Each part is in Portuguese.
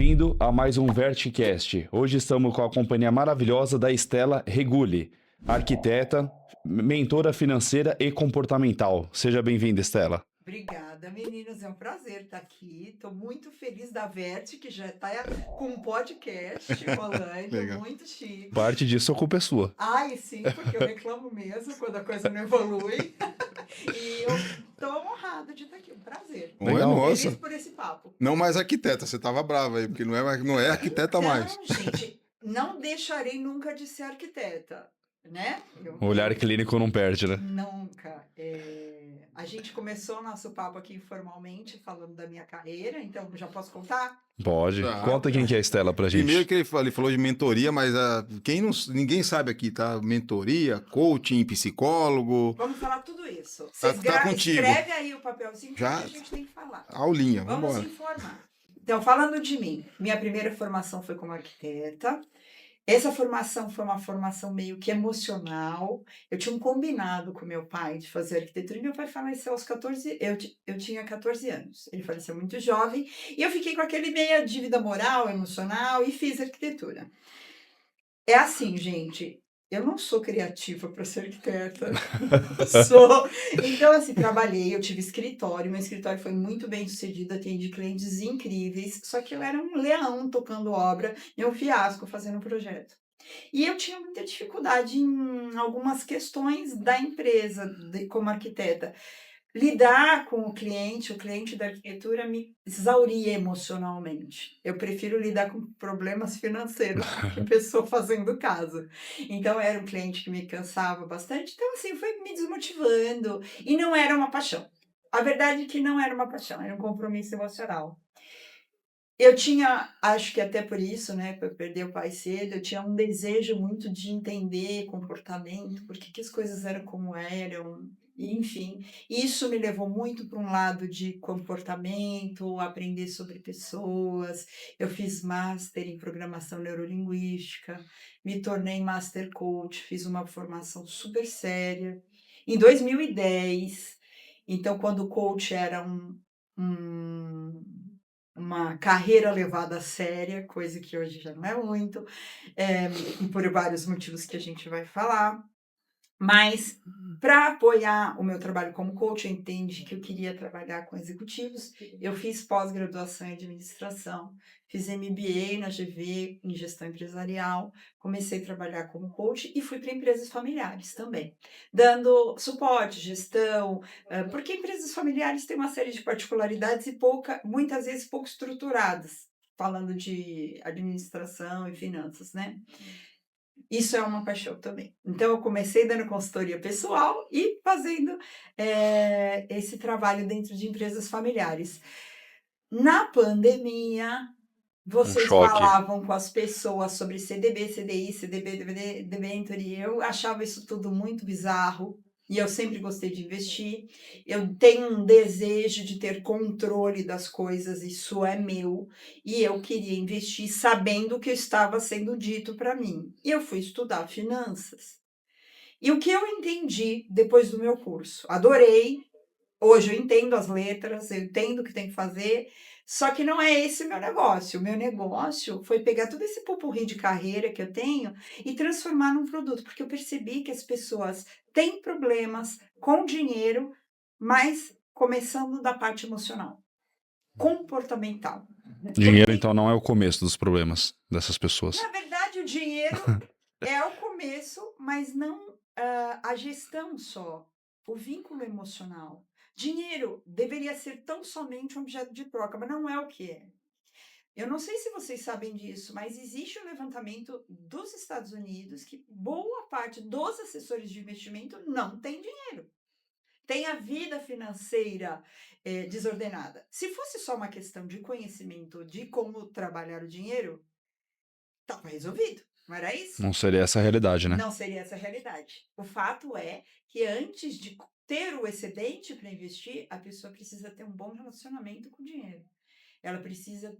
bem-vindo a mais um Verticast. Hoje estamos com a companhia maravilhosa da Estela Reguli, arquiteta, mentora financeira e comportamental. Seja bem-vinda, Estela. Obrigada, meninos. É um prazer estar aqui. Estou muito feliz da Verte, que já está com um podcast rolando, Legal. muito chique. Parte disso a culpa é sua. Ai, sim, porque eu reclamo mesmo quando a coisa não evolui. E eu estou honrada de estar aqui. Um prazer. Não é Legal. nossa. Feliz por esse papo. Não mais arquiteta, você tava brava aí, porque não é arquiteta mais. Então, gente, não deixarei nunca de ser arquiteta, né? O olhar clínico não perde, né? Nunca. A gente começou o nosso papo aqui informalmente, falando da minha carreira, então já posso contar? Pode. Tá. Conta quem que é a Estela pra gente. Primeiro que ele falou de mentoria, mas ninguém sabe aqui, tá? Mentoria, coaching, psicólogo, Vamos falar tudo isso. Tá- Vocês tá contigo. escreve aí o papelzinho que Já- a gente tem que falar. aulinha, Vamos vambora. informar. Então, falando de mim, minha primeira formação foi como arquiteta. Essa formação foi uma formação meio que emocional. Eu tinha um combinado com meu pai de fazer arquitetura e meu pai faleceu aos 14, eu tinha 14 anos. Ele faleceu muito jovem e eu fiquei com aquele meia dívida moral, emocional e fiz arquitetura. É assim, gente, eu não sou criativa para ser arquiteta. Não sou. Então, assim, trabalhei, eu tive escritório, meu escritório foi muito bem sucedido, atendi clientes incríveis, só que eu era um leão tocando obra e um fiasco fazendo projeto. E eu tinha muita dificuldade em algumas questões da empresa, como arquiteta. Lidar com o cliente da arquitetura me exauria emocionalmente. Eu prefiro lidar com problemas financeiros do que pessoa fazendo casa. Então, era um cliente que me cansava bastante. Então, assim, foi me desmotivando. E não era uma paixão. A verdade é que não era uma paixão, era um compromisso emocional. Eu tinha, acho que até por isso, né, por perder o pai cedo, eu tinha um desejo muito de entender comportamento, por que que as coisas eram como eram, e enfim. Isso me levou muito para um lado de comportamento, aprender sobre pessoas. Eu fiz master em programação neurolinguística, me tornei master coach, fiz uma formação super séria. Em 2010, então, quando o coach era um uma carreira levada a séria, coisa que hoje já não é muito, e por vários motivos que a gente vai falar. Mas, para apoiar o meu trabalho como coach, eu entendi que eu queria trabalhar com executivos. Eu fiz pós-graduação em administração, fiz MBA na GV, em gestão empresarial, comecei a trabalhar como coach e fui para empresas familiares também, dando suporte, gestão, porque empresas familiares têm uma série de particularidades e muitas vezes pouco estruturadas, falando de administração e finanças, né? Isso é uma paixão também. Então, eu comecei dando consultoria pessoal e fazendo esse trabalho dentro de empresas familiares. Na pandemia, vocês choque. falavam com as pessoas sobre CDB, CDI, CDB, DVD, debenture, e eu achava isso tudo muito bizarro, e eu sempre gostei de investir. Eu tenho um desejo de ter controle das coisas, isso é meu, e eu queria investir sabendo o que estava sendo dito para mim. E eu fui estudar finanças. E o que eu entendi depois do meu curso? Adorei, hoje eu entendo as letras, eu entendo o que tem que fazer, só que não é esse o meu negócio. O meu negócio foi pegar todo esse pot-pourri de carreira que eu tenho e transformar num produto, porque eu percebi que as pessoas têm problemas com dinheiro, mas começando da parte emocional, comportamental. Dinheiro, Porque, então, não é o começo dos problemas dessas pessoas. na verdade, o dinheiro é o começo, mas não a gestão só, o vínculo emocional. Dinheiro deveria ser tão somente um objeto de troca, mas não é o que é. Eu não sei se vocês sabem disso, mas existe um levantamento dos Estados Unidos que boa parte dos assessores de investimento não tem dinheiro. Tem a vida financeira desordenada. Se fosse só uma questão de conhecimento de como trabalhar o dinheiro, estava resolvido. Não era isso? Não seria essa a realidade, né? Não seria essa a realidade. O fato é que antes de ter o excedente para investir, a pessoa precisa ter um bom relacionamento com o dinheiro. Ela precisa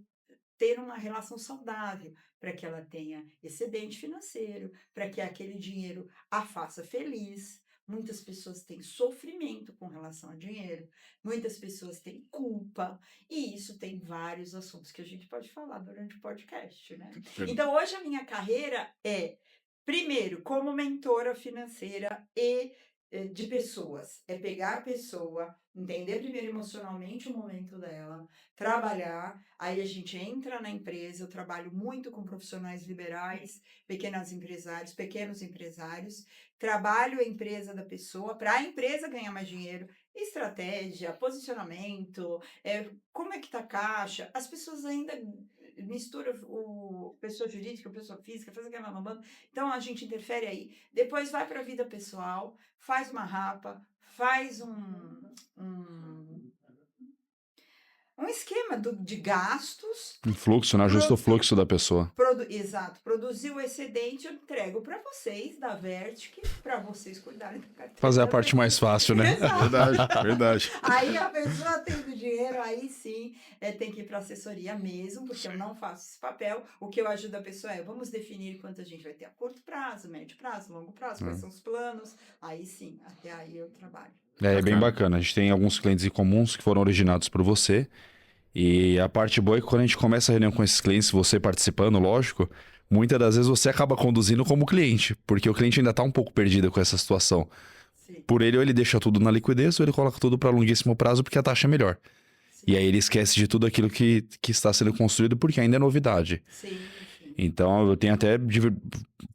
ter uma relação saudável para que ela tenha excedente financeiro, para que aquele dinheiro a faça feliz. Muitas pessoas têm sofrimento com relação a dinheiro, muitas pessoas têm culpa, e isso tem vários assuntos que a gente pode falar durante o podcast, né? Então, hoje a minha carreira é, primeiro, como mentora financeira e de pessoas. É pegar a pessoa, entender primeiro emocionalmente o momento dela, trabalhar, aí a gente entra na empresa, eu trabalho muito com profissionais liberais, pequenos empresários, trabalho a empresa da pessoa para a empresa ganhar mais dinheiro, estratégia, posicionamento, como é que tá a caixa, as pessoas ainda misturam o pessoa jurídica, pessoa física, faz aquela mamãe, então a gente interfere aí, depois vai para a vida pessoal, faz uma rapa, faz um, um esquema de gastos. Um fluxo, né? Ajusta o fluxo da pessoa. Exato. Produziu o excedente, eu entrego para vocês, da Vertic, para vocês cuidarem da carteira. Fazer a parte mais fácil, né? Exato. Verdade, verdade. Aí a pessoa tendo dinheiro, aí sim, tem que ir para assessoria mesmo, porque eu não faço esse papel. O que eu ajudo a pessoa vamos definir quanto a gente vai ter a curto prazo, médio prazo, longo prazo, quais são os planos. Aí sim, até aí eu trabalho. É bem bacana. A gente tem alguns clientes em comuns que foram originados por você. E a parte boa é que quando a gente começa a reunião com esses clientes, você participando, lógico, muitas das vezes você acaba conduzindo como cliente, porque o cliente ainda tá um pouco perdido com essa situação. Sim, Por ele, ou ele deixa tudo na liquidez, ou ele coloca tudo para longuíssimo prazo porque a taxa é melhor. sim, E aí ele esquece de tudo aquilo que está sendo construído porque ainda é novidade. sim, sim. Então, eu tenho até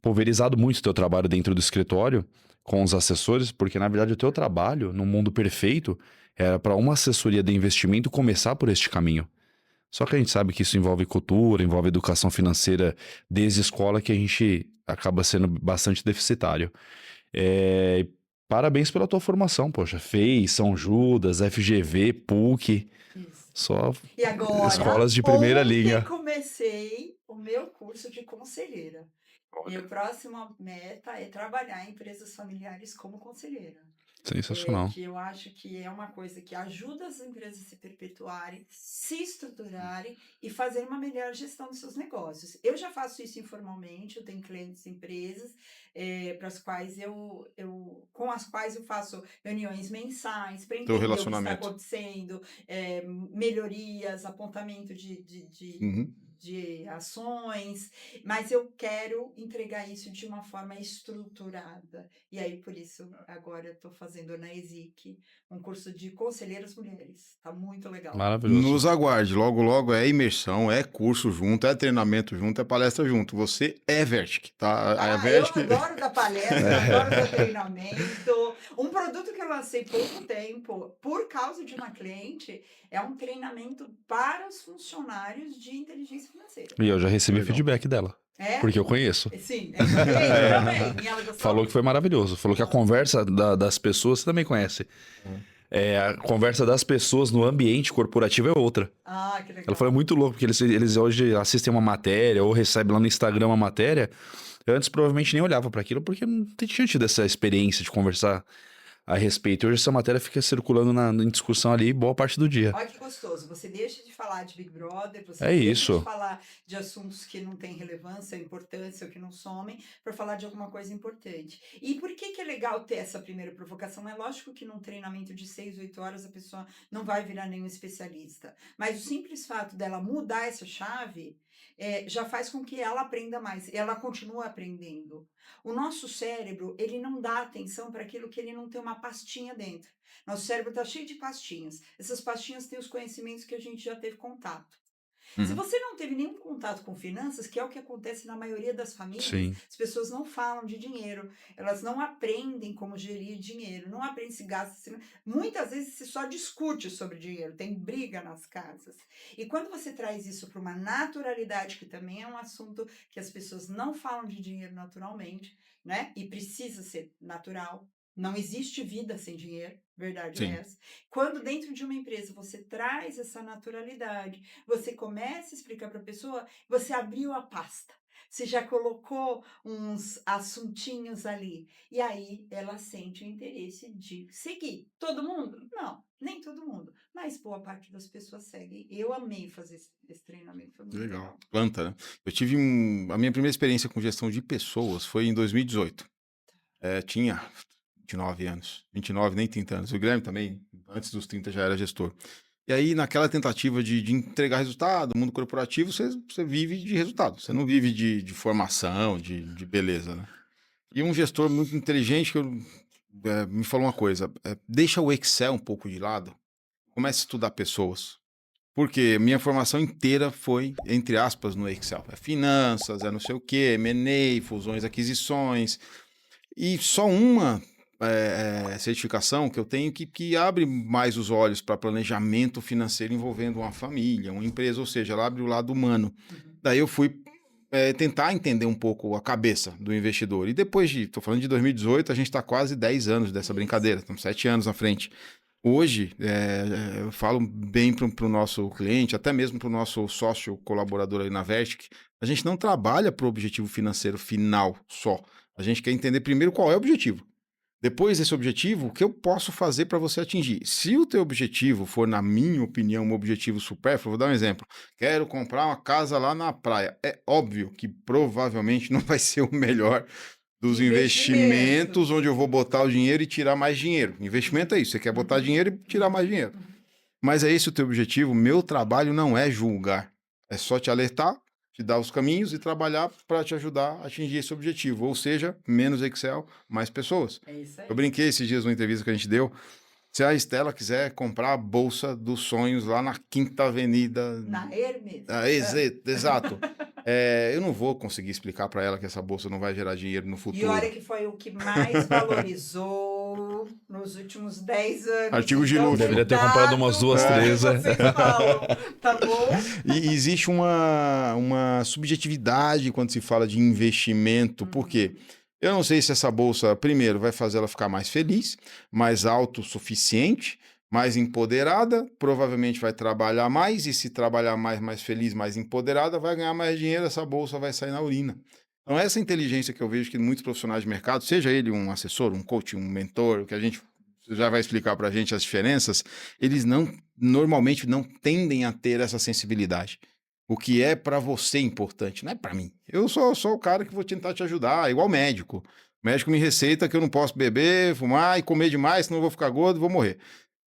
pulverizado muito o teu trabalho dentro do escritório com os assessores, porque na verdade o teu trabalho, no mundo perfeito, era para uma assessoria de investimento começar por este caminho. Só que a gente sabe que isso envolve cultura, envolve educação financeira desde escola, que a gente acaba sendo bastante deficitário. Parabéns pela tua formação, poxa. FEI, São Judas, FGV, PUC, Isso. só E agora, escolas de primeira ontem linha. comecei o meu curso de conselheira. E a próxima meta é trabalhar em empresas familiares como conselheira. Sensacional. Que eu acho que é uma coisa que ajuda as empresas a se perpetuarem, se estruturarem e fazer uma melhor gestão dos seus negócios. Eu já faço isso informalmente, eu tenho clientes, empresas, para as quais com as quais eu faço reuniões mensais para entender o que está relacionamento. acontecendo, melhorias, apontamento Uhum. de ações, mas eu quero entregar isso de uma forma estruturada. E aí, por isso, agora eu estou fazendo na ESIC um curso de conselheiras mulheres. Tá muito legal. Maravilhoso. Nos aguarde, logo logo é imersão, é curso junto, é treinamento junto, é palestra junto. Você é Vertic, tá? A Eu Vertic... adoro dar palestra, adoro dar treinamento. Um produto que eu lancei pouco tempo, por causa de uma cliente, é um treinamento para os funcionários de inteligência financeira. E eu já recebi Legal. feedback dela, É? porque eu conheço. Sim, é uma cliente também. E ela gostou? Falou que foi maravilhoso. Falou que a conversa das pessoas, você também conhece. A conversa das pessoas no ambiente corporativo é outra. Ah, que legal. Ela falou, é muito louco, porque eles hoje assistem uma matéria ou recebem lá no Instagram uma matéria. Eu antes provavelmente nem olhava para aquilo, porque não tinha tido essa experiência de conversar a respeito. E hoje essa matéria fica circulando em discussão ali boa parte do dia. Olha que gostoso. Você deixa de falar de Big Brother, você É deixa isso. de falar de assuntos que não têm relevância, importância, ou que não somem, para falar de alguma coisa importante. E por que é legal ter essa primeira provocação? É lógico que num treinamento de 6, 8 horas a pessoa não vai virar nenhum especialista. Mas o simples fato dela mudar essa chave já faz com que ela aprenda mais. E ela continua aprendendo. O nosso cérebro, ele não dá atenção para aquilo que ele não tem uma pastinha dentro. Nosso cérebro está cheio de pastinhas. Essas pastinhas têm os conhecimentos que a gente já teve contato. Se você não teve nenhum contato com finanças, que é o que acontece na maioria das famílias, Sim. as pessoas não falam de dinheiro, elas não aprendem como gerir dinheiro, não aprendem se gasta. Muitas vezes se só discute sobre dinheiro, tem briga nas casas. E quando você traz isso para uma naturalidade, que também é um assunto que as pessoas não falam de dinheiro naturalmente, né? E precisa ser natural. Não existe vida sem dinheiro, verdade Sim. é essa. Quando dentro de uma empresa você traz essa naturalidade, você começa a explicar para a pessoa, você abriu a pasta, você já colocou uns assuntinhos ali, e aí ela sente o interesse de seguir. Todo mundo? Não, nem todo mundo, mas boa parte das pessoas seguem. Eu amei fazer esse treinamento, foi muito legal. Planta, né? Eu tive a minha primeira experiência com gestão de pessoas foi em 2018. Tinha 29 anos. 29, nem 30 anos. O Guilherme também, antes dos 30, já era gestor. E aí, naquela tentativa de entregar resultado, mundo corporativo, você vive de resultado. Você não vive de formação, de beleza, né? E um gestor muito inteligente me falou uma coisa. Deixa o Excel um pouco de lado. Comece a estudar pessoas. Porque minha formação inteira foi, entre aspas, no Excel. É finanças, é não sei o quê, M&A, fusões, aquisições. E só uma certificação que eu tenho que abre mais os olhos para planejamento financeiro envolvendo uma família, uma empresa, ou seja, ela abre o lado humano. Daí eu fui tentar entender um pouco a cabeça do investidor. E depois estou falando de 2018, a gente está quase 10 anos dessa brincadeira, estamos 7 anos na frente. Hoje, eu falo bem para o nosso cliente, até mesmo para o nosso sócio colaborador aí na Vertic, a gente não trabalha para o objetivo financeiro final só. A gente quer entender primeiro qual é o objetivo. Depois desse objetivo, o que eu posso fazer para você atingir? Se o teu objetivo for, na minha opinião, um objetivo supérfluo, vou dar um exemplo. Quero comprar uma casa lá na praia. É óbvio que provavelmente não vai ser o melhor dos investimentos onde eu vou botar o dinheiro e tirar mais dinheiro. Investimento é isso, você quer botar dinheiro e tirar mais dinheiro. Mas é esse o teu objetivo? Meu trabalho não é julgar. É só te alertar, te dar os caminhos e trabalhar para te ajudar a atingir esse objetivo. Ou seja, menos Excel, mais pessoas. É isso aí. Eu brinquei esses dias numa entrevista que a gente deu. Se a Estela quiser comprar a bolsa dos sonhos lá na Quinta Avenida... Na Hermes. Exato. Eu não vou conseguir explicar para ela que essa bolsa não vai gerar dinheiro no futuro. E olha que foi o que mais valorizou nos últimos 10 anos. Artigo de Então, luxo. Deveria ter comprado umas duas, três. Vocês falam, tá bom? E existe uma subjetividade quando se fala de investimento. Por quê? Eu não sei se essa bolsa, primeiro, vai fazer ela ficar mais feliz, mais autossuficiente, mais empoderada, provavelmente vai trabalhar mais, e se trabalhar mais feliz, mais empoderada, vai ganhar mais dinheiro, essa bolsa vai sair na urina. Então, essa inteligência que eu vejo que muitos profissionais de mercado, seja ele um assessor, um coach, um mentor, que a gente já vai explicar para a gente as diferenças, eles normalmente não tendem a ter essa sensibilidade. O que é para você importante, não é para mim. Eu sou o cara que vou tentar te ajudar, igual médico. O médico me receita que eu não posso beber, fumar e comer demais, senão eu vou ficar gordo e vou morrer.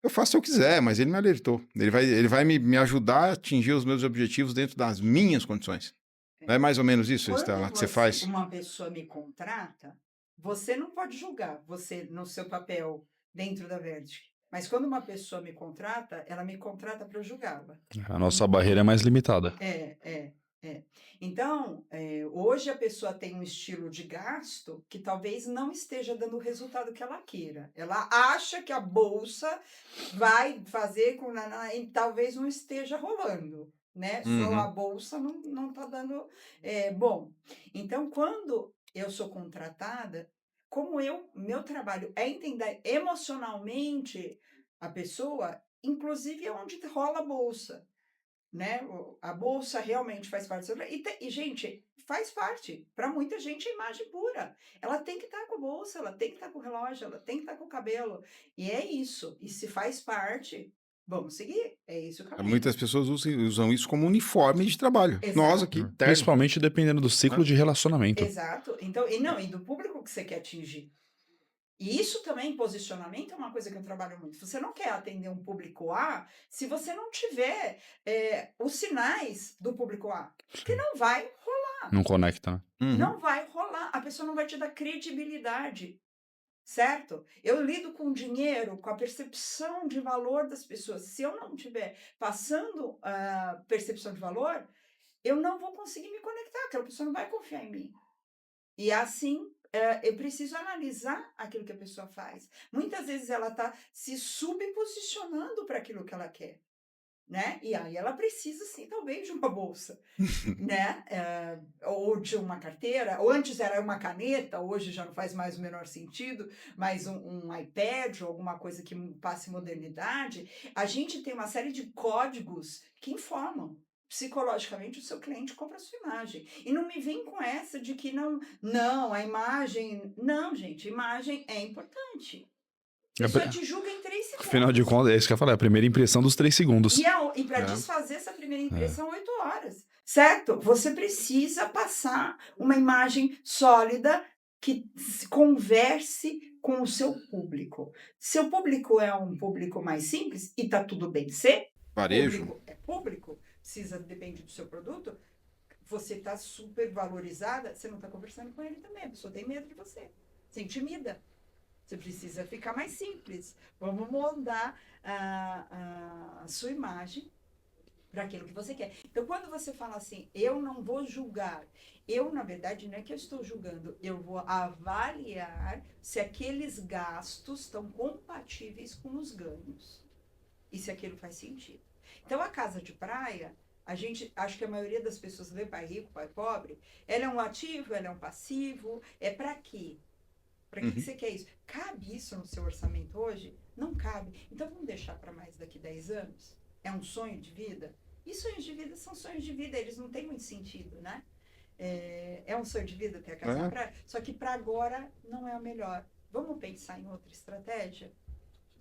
Eu faço se eu quiser, mas ele me alertou. Ele vai me ajudar a atingir os meus objetivos dentro das minhas condições. Não é mais ou menos isso, Estela, que você faz? Uma pessoa me contrata, você não pode julgar, você no seu papel dentro da Vertic. Mas quando uma pessoa me contrata, ela me contrata para eu julgá-la. A nossa barreira é mais limitada. Então, hoje a pessoa tem um estilo de gasto que talvez não esteja dando o resultado que ela queira. Ela acha que a bolsa vai fazer com e talvez não esteja rolando, né? Só a bolsa não está dando bom. Então, quando eu sou contratada, como meu trabalho é entender emocionalmente a pessoa, inclusive é onde rola a bolsa. Né? A bolsa realmente faz parte do... E, gente, faz parte. Para muita gente é imagem pura. Ela tem que estar com a bolsa, ela tem que estar com o relógio, ela tem que estar com o cabelo. E é isso. E se faz parte, vamos seguir. É isso o caminho. Muitas pessoas usam isso como uniforme de trabalho. Exato. Nós aqui, terno. Principalmente dependendo do ciclo de relacionamento. Exato. Então, e do público que você quer atingir. E isso também, posicionamento, é uma coisa que eu trabalho muito. Você não quer atender um público A se você não tiver os sinais do público A. Porque não vai rolar. Não conecta, né? Não vai rolar. A pessoa não vai te dar credibilidade. Certo? Eu lido com dinheiro, com a percepção de valor das pessoas. Se eu não estiver passando a percepção de valor, eu não vou conseguir me conectar. Aquela pessoa não vai confiar em mim. E assim... eu preciso analisar aquilo que a pessoa faz. Muitas vezes ela está se subposicionando para aquilo que ela quer, né? E aí ela precisa, sim, talvez de uma bolsa, né? Ou de uma carteira, ou antes era uma caneta, hoje já não faz mais o menor sentido, mas um iPad ou alguma coisa que passe modernidade. A gente tem uma série de códigos que informam. Psicologicamente, o seu cliente compra a sua imagem. E não me vem com essa de que não, a imagem... Não, gente, imagem é importante. A pessoa te julga em 3 segundos. Afinal de contas, é isso que eu falei, a primeira impressão dos 3 segundos. E para desfazer essa primeira impressão, 8 horas. Certo? Você precisa passar uma imagem sólida que converse com o seu público. Seu público é um público mais simples e tá tudo bem ser, Varejo. público é público, depende do seu produto, você tá super valorizada, você não tá conversando com ele também, a pessoa tem medo de você, você intimida. Você precisa ficar mais simples. Vamos moldar a sua imagem para aquilo que você quer. Então, quando você fala assim, eu não vou julgar, eu, na verdade, não é que eu estou julgando, eu vou avaliar se aqueles gastos estão compatíveis com os ganhos. E se aquilo faz sentido. Então, a casa de praia, acho que a maioria das pessoas lê pai rico, pai pobre, ela é um ativo, ela é um passivo, é para quê? Para que você quer isso? Cabe isso no seu orçamento hoje? Não cabe. Então, vamos deixar para mais daqui 10 anos? É um sonho de vida? E sonhos de vida são sonhos de vida, eles não têm muito sentido, né? É um sonho de vida ter a casa na praia, só que para agora não é o melhor. Vamos pensar em outra estratégia?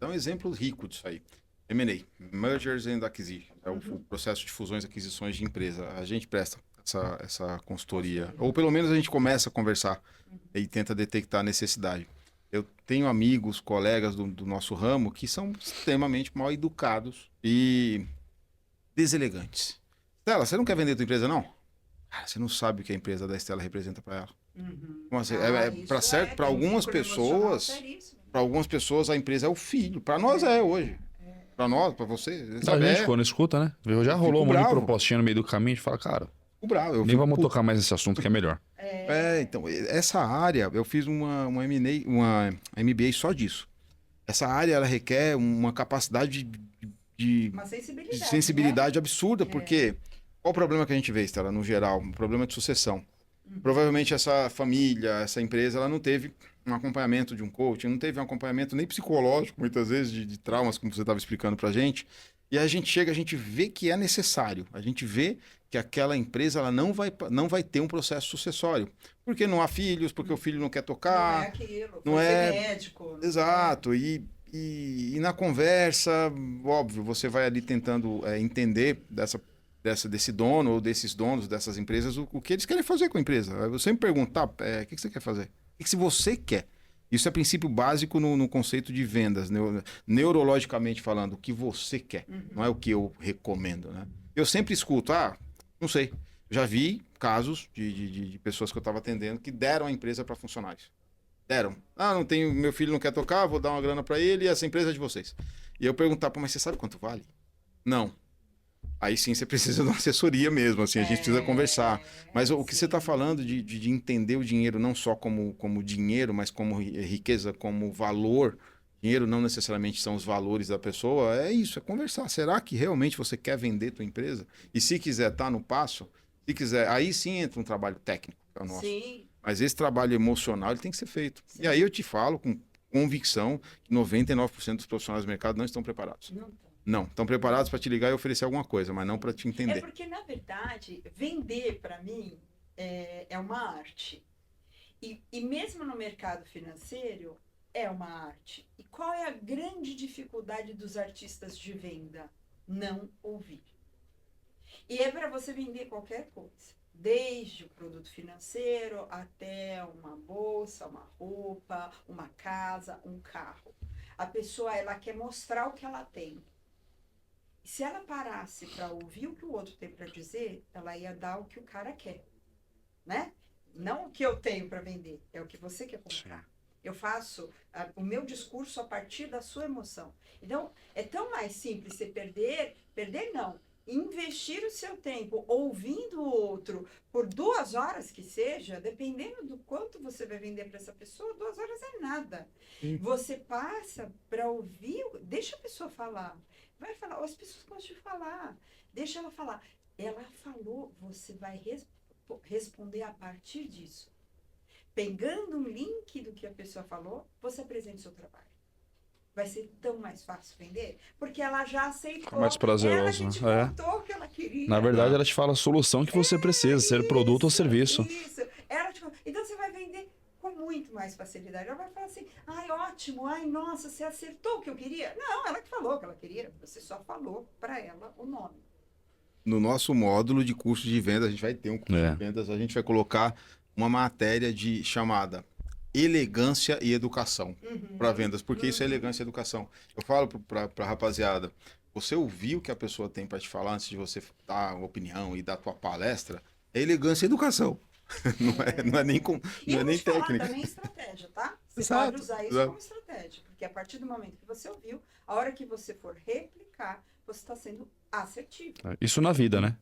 Dá um exemplo rico disso aí. M&A, Mergers and Acquisitions, é o processo de fusões e aquisições de empresa. A gente presta essa consultoria, ou pelo menos a gente começa a conversar e tenta detectar a necessidade. Eu tenho amigos, colegas do nosso ramo que são extremamente mal educados e deselegantes. Stella, você não quer vender tua empresa, não? Ah, você não sabe o que a empresa da Stella representa para ela. Como assim? Para algumas pessoas a empresa é o filho. Para nós é hoje. Para nós, para você. A gente, quando escuta, né? Já rolou um monte de propostinha no meio do caminho, a gente fala, cara, nem vamos tocar mais nesse assunto que é melhor. Então, essa área, eu fiz uma MBA só disso. Essa área, ela requer uma capacidade de sensibilidade absurda, porque qual o problema que a gente vê, Stella, no geral? Um problema de sucessão. Provavelmente essa família, essa empresa, ela não teve um acompanhamento de um coach, não teve um acompanhamento nem psicológico, muitas vezes, de traumas, como você estava explicando pra gente. E a gente vê que é necessário. A gente vê que aquela empresa ela não vai ter um processo sucessório. Porque não há filhos, porque o filho não quer tocar. Não é aquilo, não é médico. Exato. E na conversa, óbvio, você vai ali tentando entender desse dono ou desses donos dessas empresas o que eles querem fazer com a empresa. Eu sempre pergunto, tá, o que você quer fazer? O que você quer? Isso é princípio básico no conceito de vendas, neurologicamente falando, o que você quer, não é o que eu recomendo, né? Eu sempre escuto, não sei, já vi casos de pessoas que eu estava atendendo que deram a empresa para funcionários. Deram. Não tenho, meu filho não quer tocar, vou dar uma grana para ele e essa empresa é de vocês. E eu perguntava, mas você sabe quanto vale? Não. Aí sim você precisa de uma assessoria mesmo, assim, a gente precisa conversar. Mas o que você está falando de entender o dinheiro não só como dinheiro, mas como riqueza, como valor. Dinheiro não necessariamente são os valores da pessoa, é isso, é conversar. Será que realmente você quer vender tua empresa? E se quiser estar no passo, se quiser, aí sim entra um trabalho técnico, que é o nosso. Sim. Mas esse trabalho emocional ele tem que ser feito. Sim. E aí eu te falo com convicção que 99% dos profissionais do mercado não estão preparados. Não, estão preparados para te ligar e oferecer alguma coisa, mas não para te entender. É porque, na verdade, vender, para mim, é uma arte. E mesmo no mercado financeiro, é uma arte. E qual é a grande dificuldade dos artistas de venda? Não ouvir. E é para você vender qualquer coisa. Desde o produto financeiro até uma bolsa, uma roupa, uma casa, um carro. A pessoa, ela quer mostrar o que ela tem. Se ela parasse para ouvir o que o outro tem para dizer, ela ia dar o que o cara quer, né? Não o que eu tenho para vender, é o que você quer comprar. Eu faço o meu discurso a partir da sua emoção. Então, é tão mais simples você perder não, investir o seu tempo ouvindo o outro por 2 horas que seja, dependendo do quanto você vai vender para essa pessoa, 2 horas é nada. Você passa para ouvir, deixa a pessoa falar. Vai falar, as pessoas gostam de falar, deixa ela falar. Ela falou, você vai responder a partir disso. Pegando um link do que a pessoa falou, você apresenta o seu trabalho. Vai ser tão mais fácil vender, porque ela já aceitou. É mais prazeroso. Ela que te contou o que ela queria. Na verdade, ela te fala a solução que você precisa, ser produto ou serviço. Isso. Então você vai vender com muito mais facilidade. Ela vai falar assim, ótimo, nossa, você acertou o que eu queria. Não, ela que falou o que ela queria, você só falou para ela o nome. No nosso módulo de curso de vendas, a gente vai ter um curso de vendas, a gente vai colocar uma matéria chamada elegância e educação Uhum. para vendas, porque isso é elegância e educação. Eu falo para a rapaziada, você ouvir o que a pessoa tem para te falar antes de você dar uma opinião e dar tua palestra, é elegância e educação. Não é nem, E não é eu vou nem te falar técnica. também estratégia, tá? Você Exato, pode usar isso exato. como estratégia, porque a partir do momento que você ouviu, a hora que você for replicar, você está sendo assertivo Isso na vida, né?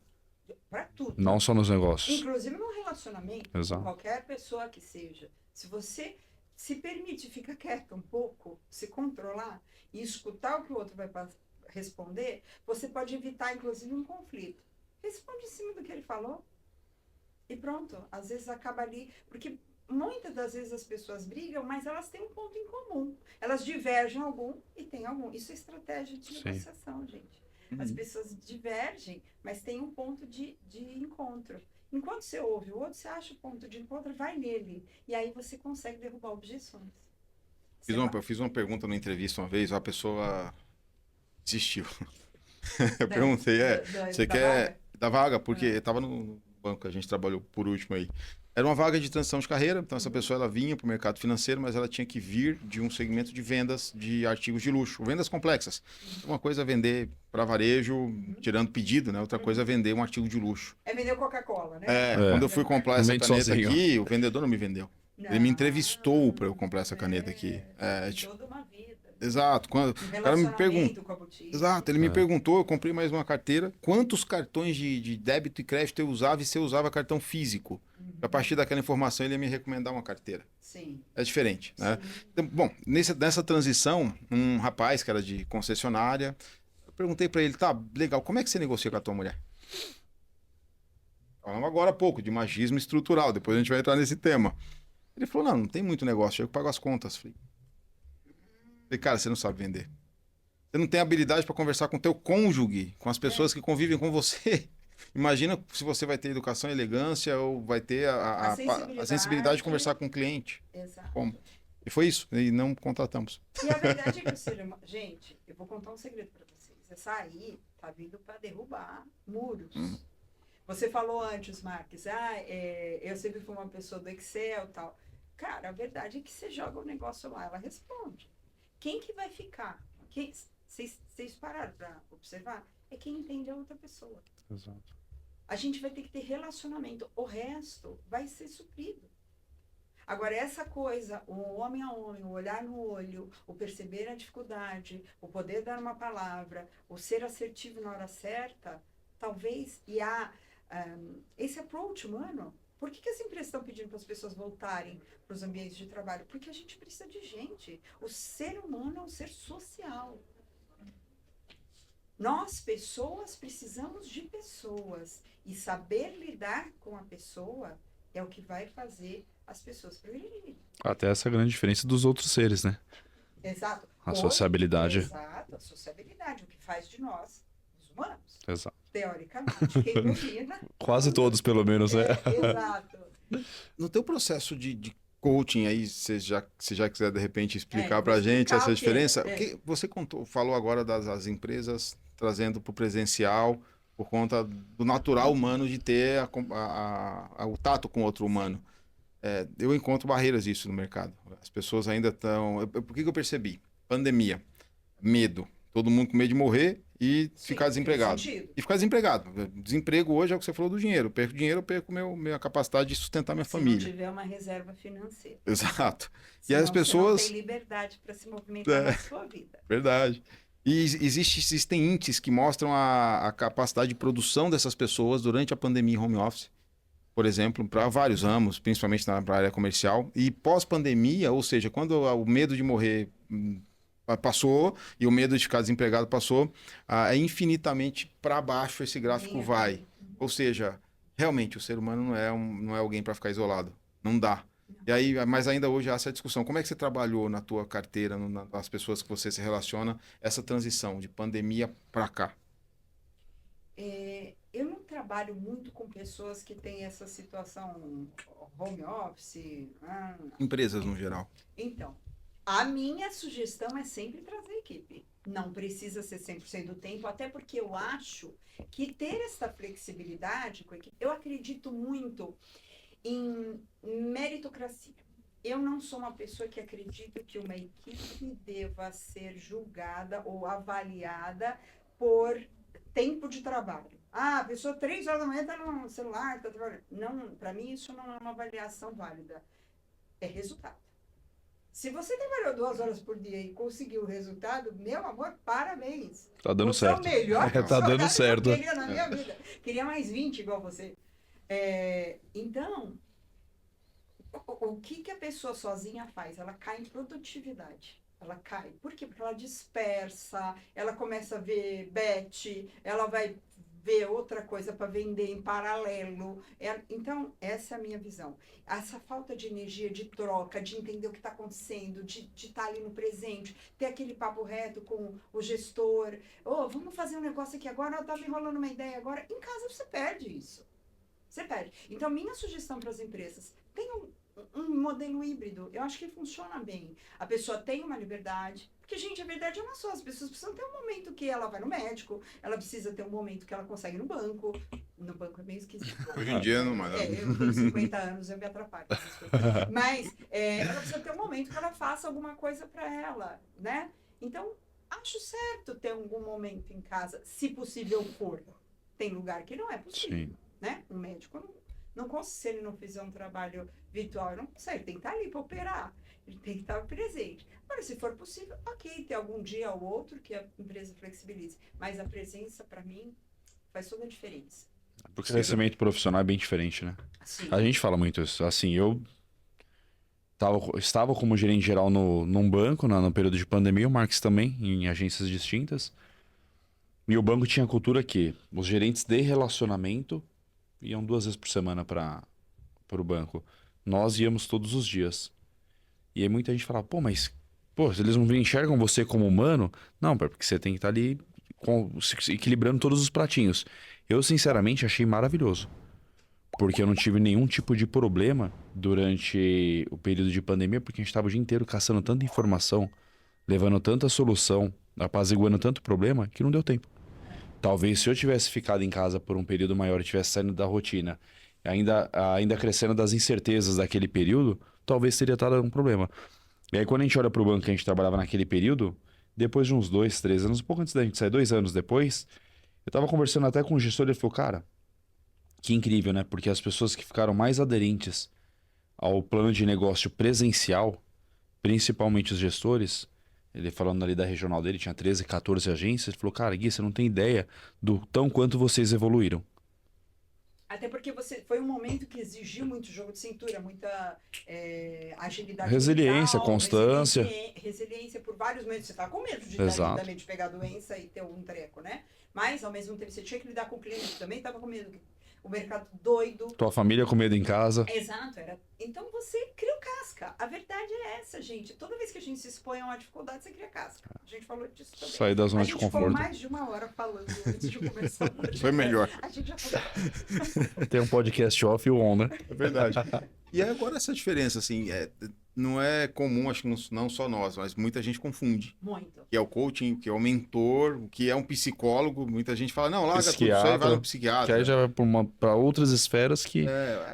para tudo. Não só nos negócios. Inclusive no relacionamento, com Exato. qualquer pessoa que seja. Se você se permite ficar quieto um pouco, se controlar e escutar o que o outro vai responder, você pode evitar, inclusive, um conflito. Responde em cima do que ele falou e pronto. Às vezes acaba ali, porque muitas das vezes as pessoas brigam, mas elas têm um ponto em comum. Elas divergem algum e tem algum. Isso é estratégia de Sim. negociação, gente. As pessoas divergem, mas tem um ponto de encontro. Enquanto você ouve o outro, você acha o ponto de encontro, vai nele. E aí você consegue derrubar objeções. Eu fiz uma pergunta numa entrevista uma vez, a pessoa desistiu. Eu Da- perguntei, você da quer vaga? da vaga? Porque estava no banco que a gente trabalhou por último aí. Era uma vaga de transição de carreira, então essa pessoa ela vinha para o mercado financeiro, mas ela tinha que vir de um segmento de vendas de artigos de luxo, vendas complexas. Uma coisa é vender para varejo, tirando pedido, né? Outra coisa é vender um artigo de luxo. É vender Coca-Cola, né? Quando eu fui comprar Não essa vende caneta sozinho. aqui, o vendedor não me vendeu. Ele me entrevistou para eu comprar essa caneta aqui. Tem toda uma vida. Exato. Quando Um o cara me pergunta. relacionamento com a boutique. Exato, ele me perguntou, eu comprei mais uma carteira, quantos cartões de débito e crédito eu usava e se eu usava cartão físico. A partir daquela informação ele ia me recomendar uma carteira. Sim. É diferente, né? Sim. Então, bom, nessa transição, um rapaz que era de concessionária, eu perguntei pra ele, tá, legal, como é que você negocia com a tua mulher? Falamos agora há pouco de machismo estrutural, depois a gente vai entrar nesse tema. Ele falou, não tem muito negócio, eu pago as contas. Falei, cara, você não sabe vender. Você não tem habilidade para conversar com o teu cônjuge, com as pessoas que convivem com você. Imagina se você vai ter educação e elegância ou vai ter a sensibilidade de conversar com o cliente. Exato. Como? E foi isso, e não contratamos. E a verdade é que o ser humano... Gente, eu vou contar um segredo para vocês. Essa aí tá vindo para derrubar muros. Você falou antes, Marques, eu sempre fui uma pessoa do Excel e tal. Cara, a verdade é que você joga o negócio lá, ela responde. Quem que vai ficar? Vocês pararam para observar? É quem entende a outra pessoa. Exato. A gente vai ter que ter relacionamento. O resto vai ser suprido. Agora, essa coisa, o homem a homem, o olhar no olho, o perceber a dificuldade, o poder dar uma palavra, o ser assertivo na hora certa, talvez, esse approach humano. Por que as empresas estão pedindo para as pessoas voltarem para os ambientes de trabalho? Porque a gente precisa de gente. O ser humano é um ser social. Nós, pessoas, precisamos de pessoas. E saber lidar com a pessoa é o que vai fazer as pessoas progredirem. Até essa grande diferença dos outros seres, né? Exato. A sociabilidade. Exato, a sociabilidade, o que faz de nós os humanos. Exato. Teoricamente, quem domina. Quase todos, pelo menos, né? Exato. No teu processo de coaching aí, se já quiser de repente explicar pra explicar gente o essa quê? diferença, porque você falou agora das empresas trazendo para o presencial por conta do natural humano de ter o tato com outro humano. Eu encontro barreiras disso no mercado. As pessoas ainda estão... Por que eu percebi? Pandemia, medo. Todo mundo com medo de morrer e ficar desempregado. E ficar desempregado. Desemprego hoje é o que você falou do dinheiro. Eu perco dinheiro, eu perco minha capacidade de sustentar minha família. Se não tiver uma reserva financeira. Exato. Senão E as pessoas... Você não tem liberdade para se movimentar na sua vida. Verdade. E existem índices que mostram a capacidade de produção dessas pessoas durante a pandemia em home office. Por exemplo, para vários ramos, principalmente na área comercial. E pós-pandemia, ou seja, quando o medo de morrer passou e o medo de ficar desempregado passou, é infinitamente para baixo esse gráfico vai. Ou seja, realmente o ser humano não é alguém para ficar isolado. Não dá. E aí, mas ainda hoje há essa discussão. Como é que você trabalhou na tua carteira, nas pessoas que você se relaciona, essa transição de pandemia para cá? Eu não trabalho muito com pessoas que têm essa situação home office. Empresas no geral. Então, a minha sugestão é sempre trazer equipe. Não precisa ser 100% do tempo, até porque eu acho que ter essa flexibilidade com a equipe, eu acredito muito em meritocracia. eu não sou uma pessoa que acredita que uma equipe deva ser julgada ou avaliada por tempo de trabalho. Ah, a pessoa 3 horas da manhã está no celular, está trabalhando. Não, para mim isso não é uma avaliação válida. É resultado. Se você trabalhou 2 horas por dia e conseguiu o resultado, meu amor, parabéns. Tá dando Você é o certo. melhor Tá funcionário dando certo. que eu queria na minha vida. Queria mais 20 igual você. Então, o que a pessoa sozinha faz? Ela cai em produtividade. Ela cai. Por quê? Porque ela dispersa, ela começa a ver bet, ela vai ver outra coisa para vender em paralelo. Então, essa é a minha visão. Essa falta de energia, de troca, de entender o que está acontecendo, de estar ali no presente, ter aquele papo reto com o gestor. Oh, vamos fazer um negócio aqui agora, eu estava enrolando uma ideia agora. Em casa você perde isso. Você perde. Então, minha sugestão para as empresas, tenham um modelo híbrido. Eu acho que funciona bem. A pessoa tem uma liberdade. Porque, gente, a verdade é uma só. As pessoas precisam ter um momento que ela vai no médico, ela precisa ter um momento que ela consegue ir no banco. No banco é meio esquisito. Hoje em dia não mais. Eu tenho 50 anos, eu me atrapalho com essas coisas. Mas ela precisa ter um momento que ela faça alguma coisa para ela, né? Então, acho certo ter algum momento em casa, se possível for. Tem lugar que não é possível. Sim. Né? Um médico não consegue, se ele não fizer um trabalho virtual, ele não consegue, ele tem que estar ali para operar, ele tem que estar presente. Agora, se for possível, ok, tem algum dia ou outro que a empresa flexibilize, mas a presença, para mim, faz toda a diferença. Porque o crescimento profissional é bem diferente, né? Sim. A gente fala muito isso. Assim, eu estava como gerente geral num banco, no período de pandemia, o Marcos também, em agências distintas. E o banco tinha a cultura que os gerentes de relacionamento iam 2 vezes por semana para o banco. Nós íamos todos os dias. E aí muita gente falava, pô, eles não enxergam você como humano? Não, porque você tem que estar ali equilibrando todos os pratinhos. Eu, sinceramente, achei maravilhoso. Porque eu não tive nenhum tipo de problema durante o período de pandemia, porque a gente estava o dia inteiro caçando tanta informação, levando tanta solução, apaziguando tanto problema, que não deu tempo. Talvez se eu tivesse ficado em casa por um período maior e tivesse saindo da rotina, ainda crescendo das incertezas daquele período, talvez teria estado um problema. E aí quando a gente olha para o banco que a gente trabalhava naquele período, depois de uns 2, 3 anos, um pouco antes da gente sair, 2 anos depois, eu estava conversando até com o gestor e ele falou, cara, que incrível, né? Porque as pessoas que ficaram mais aderentes ao plano de negócio presencial, principalmente os gestores, ele falando ali da regional dele, tinha 13, 14 agências, ele falou, cara, Gui, você não tem ideia do tão quanto vocês evoluíram. Até porque foi um momento que exigiu muito jogo de cintura, muita agilidade Resiliência, mental, constância. resiliência por vários momentos. Você tá com medo de Exato. de pegar a doença e ter algum treco, né? Mas, ao mesmo tempo, você tinha que lidar com o cliente também, tava com medo. O mercado doido. Tua família com medo em casa. Exato. Então, você criou casca. A verdade é essa, gente. Toda vez que a gente se expõe a uma dificuldade, você cria casca. A gente falou disso também. Sair da zona de A gente conforto. ficou mais de 1 hora falando antes de começar. Foi melhor. A gente já falou. Tem um podcast off e o on, né? É verdade. E aí agora essa diferença, assim, não é comum, acho que não só nós, mas muita gente confunde. Muito. O que é o coaching, o que é o mentor, o que é um psicólogo. Muita gente fala, não, larga tudo isso aí, Psiquiatra, vai no Que psiquiatra. aí já vai para outras esferas que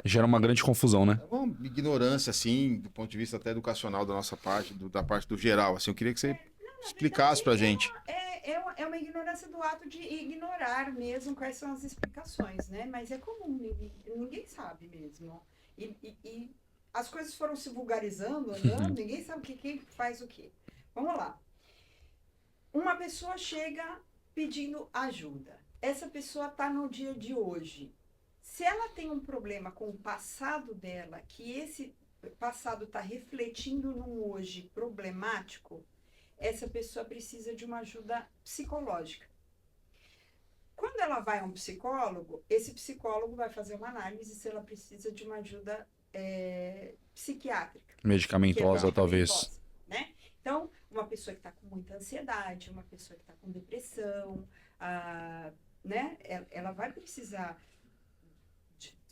gera uma grande confusão, né? É uma ignorância, assim, do ponto de vista até educacional da nossa parte, da parte do geral. Assim, eu queria que você explicasse pra gente. É uma ignorância do ato de ignorar mesmo quais são as explicações, né? Mas é comum, ninguém sabe mesmo. E as coisas foram se vulgarizando, andando, ninguém sabe quem faz o quê. Vamos lá. Uma pessoa chega pedindo ajuda. Essa pessoa está no dia de hoje. Se ela tem um problema com o passado dela, que esse passado está refletindo num hoje problemático, essa pessoa precisa de uma ajuda psicológica. Quando ela vai a um psicólogo, esse psicólogo vai fazer uma análise se ela precisa de uma ajuda psiquiátrica. Medicamentosa, talvez. Né? Então, uma pessoa que está com muita ansiedade, uma pessoa que está com depressão, né? Ela vai precisar,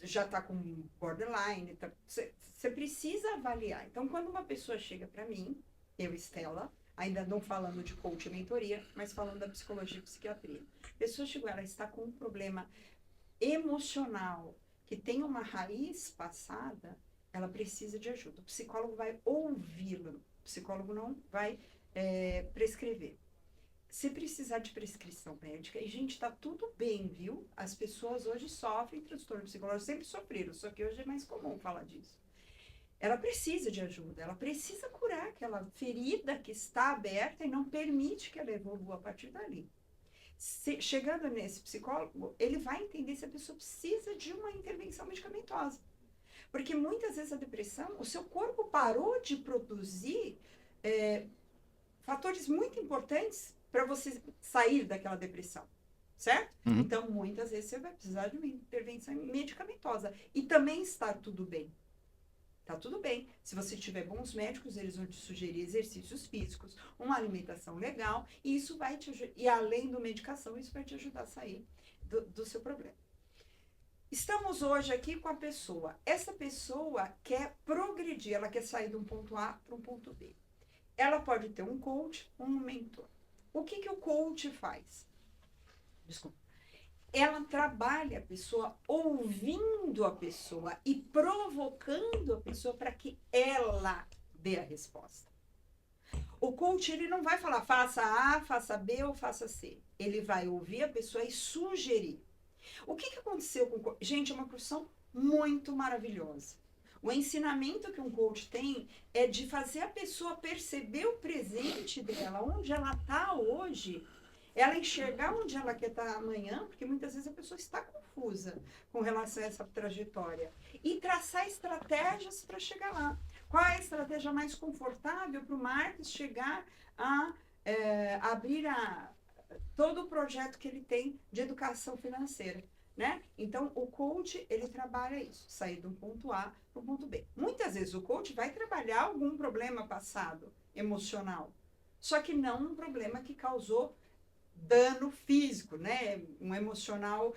já está com borderline, você precisa avaliar. Então, quando uma pessoa chega para mim, eu, Estela, ainda não falando de coaching e mentoria, mas falando da psicologia e psiquiatria. A pessoa chegou, ela está com um problema emocional que tem uma raiz passada, ela precisa de ajuda. O psicólogo vai ouvi-la. O psicólogo não vai prescrever. Se precisar de prescrição médica, e gente, tá tudo bem, viu? As pessoas hoje sofrem transtorno psicológico, sempre sofreram, só que hoje é mais comum falar disso. Ela precisa de ajuda, ela precisa curar aquela ferida que está aberta e não permite que ela evolua a partir dali. Chegando nesse psicólogo, ele vai entender se a pessoa precisa de uma intervenção medicamentosa. Porque muitas vezes a depressão, o seu corpo parou de produzir fatores muito importantes para você sair daquela depressão, certo? Uhum. Então, muitas vezes você vai precisar de uma intervenção medicamentosa. E também está tudo bem. Tá tudo bem. Se você tiver bons médicos, eles vão te sugerir exercícios físicos, uma alimentação legal, e isso vai te ajudar. E além da medicação, isso vai te ajudar a sair do seu problema. Estamos hoje aqui com a pessoa. Essa pessoa quer progredir, ela quer sair de um ponto A para um ponto B. Ela pode ter um coach, um mentor. O que o coach faz? Desculpa. Ela trabalha a pessoa ouvindo a pessoa e provocando a pessoa para que ela dê a resposta. O coach, ele não vai falar faça A, faça B ou faça C. Ele vai ouvir a pessoa e sugerir. O que aconteceu com o coach? Gente, é uma profissão muito maravilhosa. O ensinamento que um coach tem é de fazer a pessoa perceber o presente dela, onde ela está hoje, ela enxergar onde ela quer estar amanhã, porque muitas vezes a pessoa está confusa com relação a essa trajetória, e traçar estratégias para chegar lá. Qual é a estratégia mais confortável para o Marcos chegar a abrir todo o projeto que ele tem de educação financeira? Né? Então, o coach, ele trabalha isso, sair de um ponto A para o ponto B. Muitas vezes o coach vai trabalhar algum problema passado, emocional, só que não um problema que causou dano físico, né? Um emocional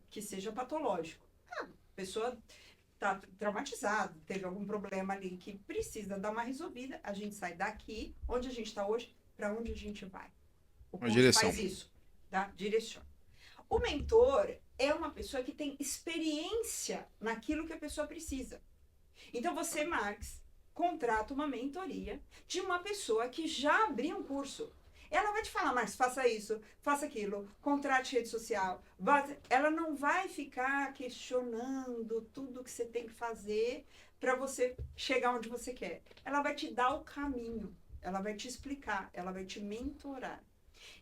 que seja patológico. A pessoa está traumatizada, teve algum problema ali que precisa dar uma resolvida, a gente sai daqui, onde a gente está hoje, para onde a gente vai. O coach faz isso, tá? Direciona. O mentor é uma pessoa que tem experiência naquilo que a pessoa precisa. Então, você, Marx, contrata uma mentoria de uma pessoa que já abriu um curso. Ela vai te falar, Marx, faça isso, faça aquilo, contrate rede social. Ela não vai ficar questionando tudo que você tem que fazer para você chegar onde você quer. Ela vai te dar o caminho, ela vai te explicar, ela vai te mentorar.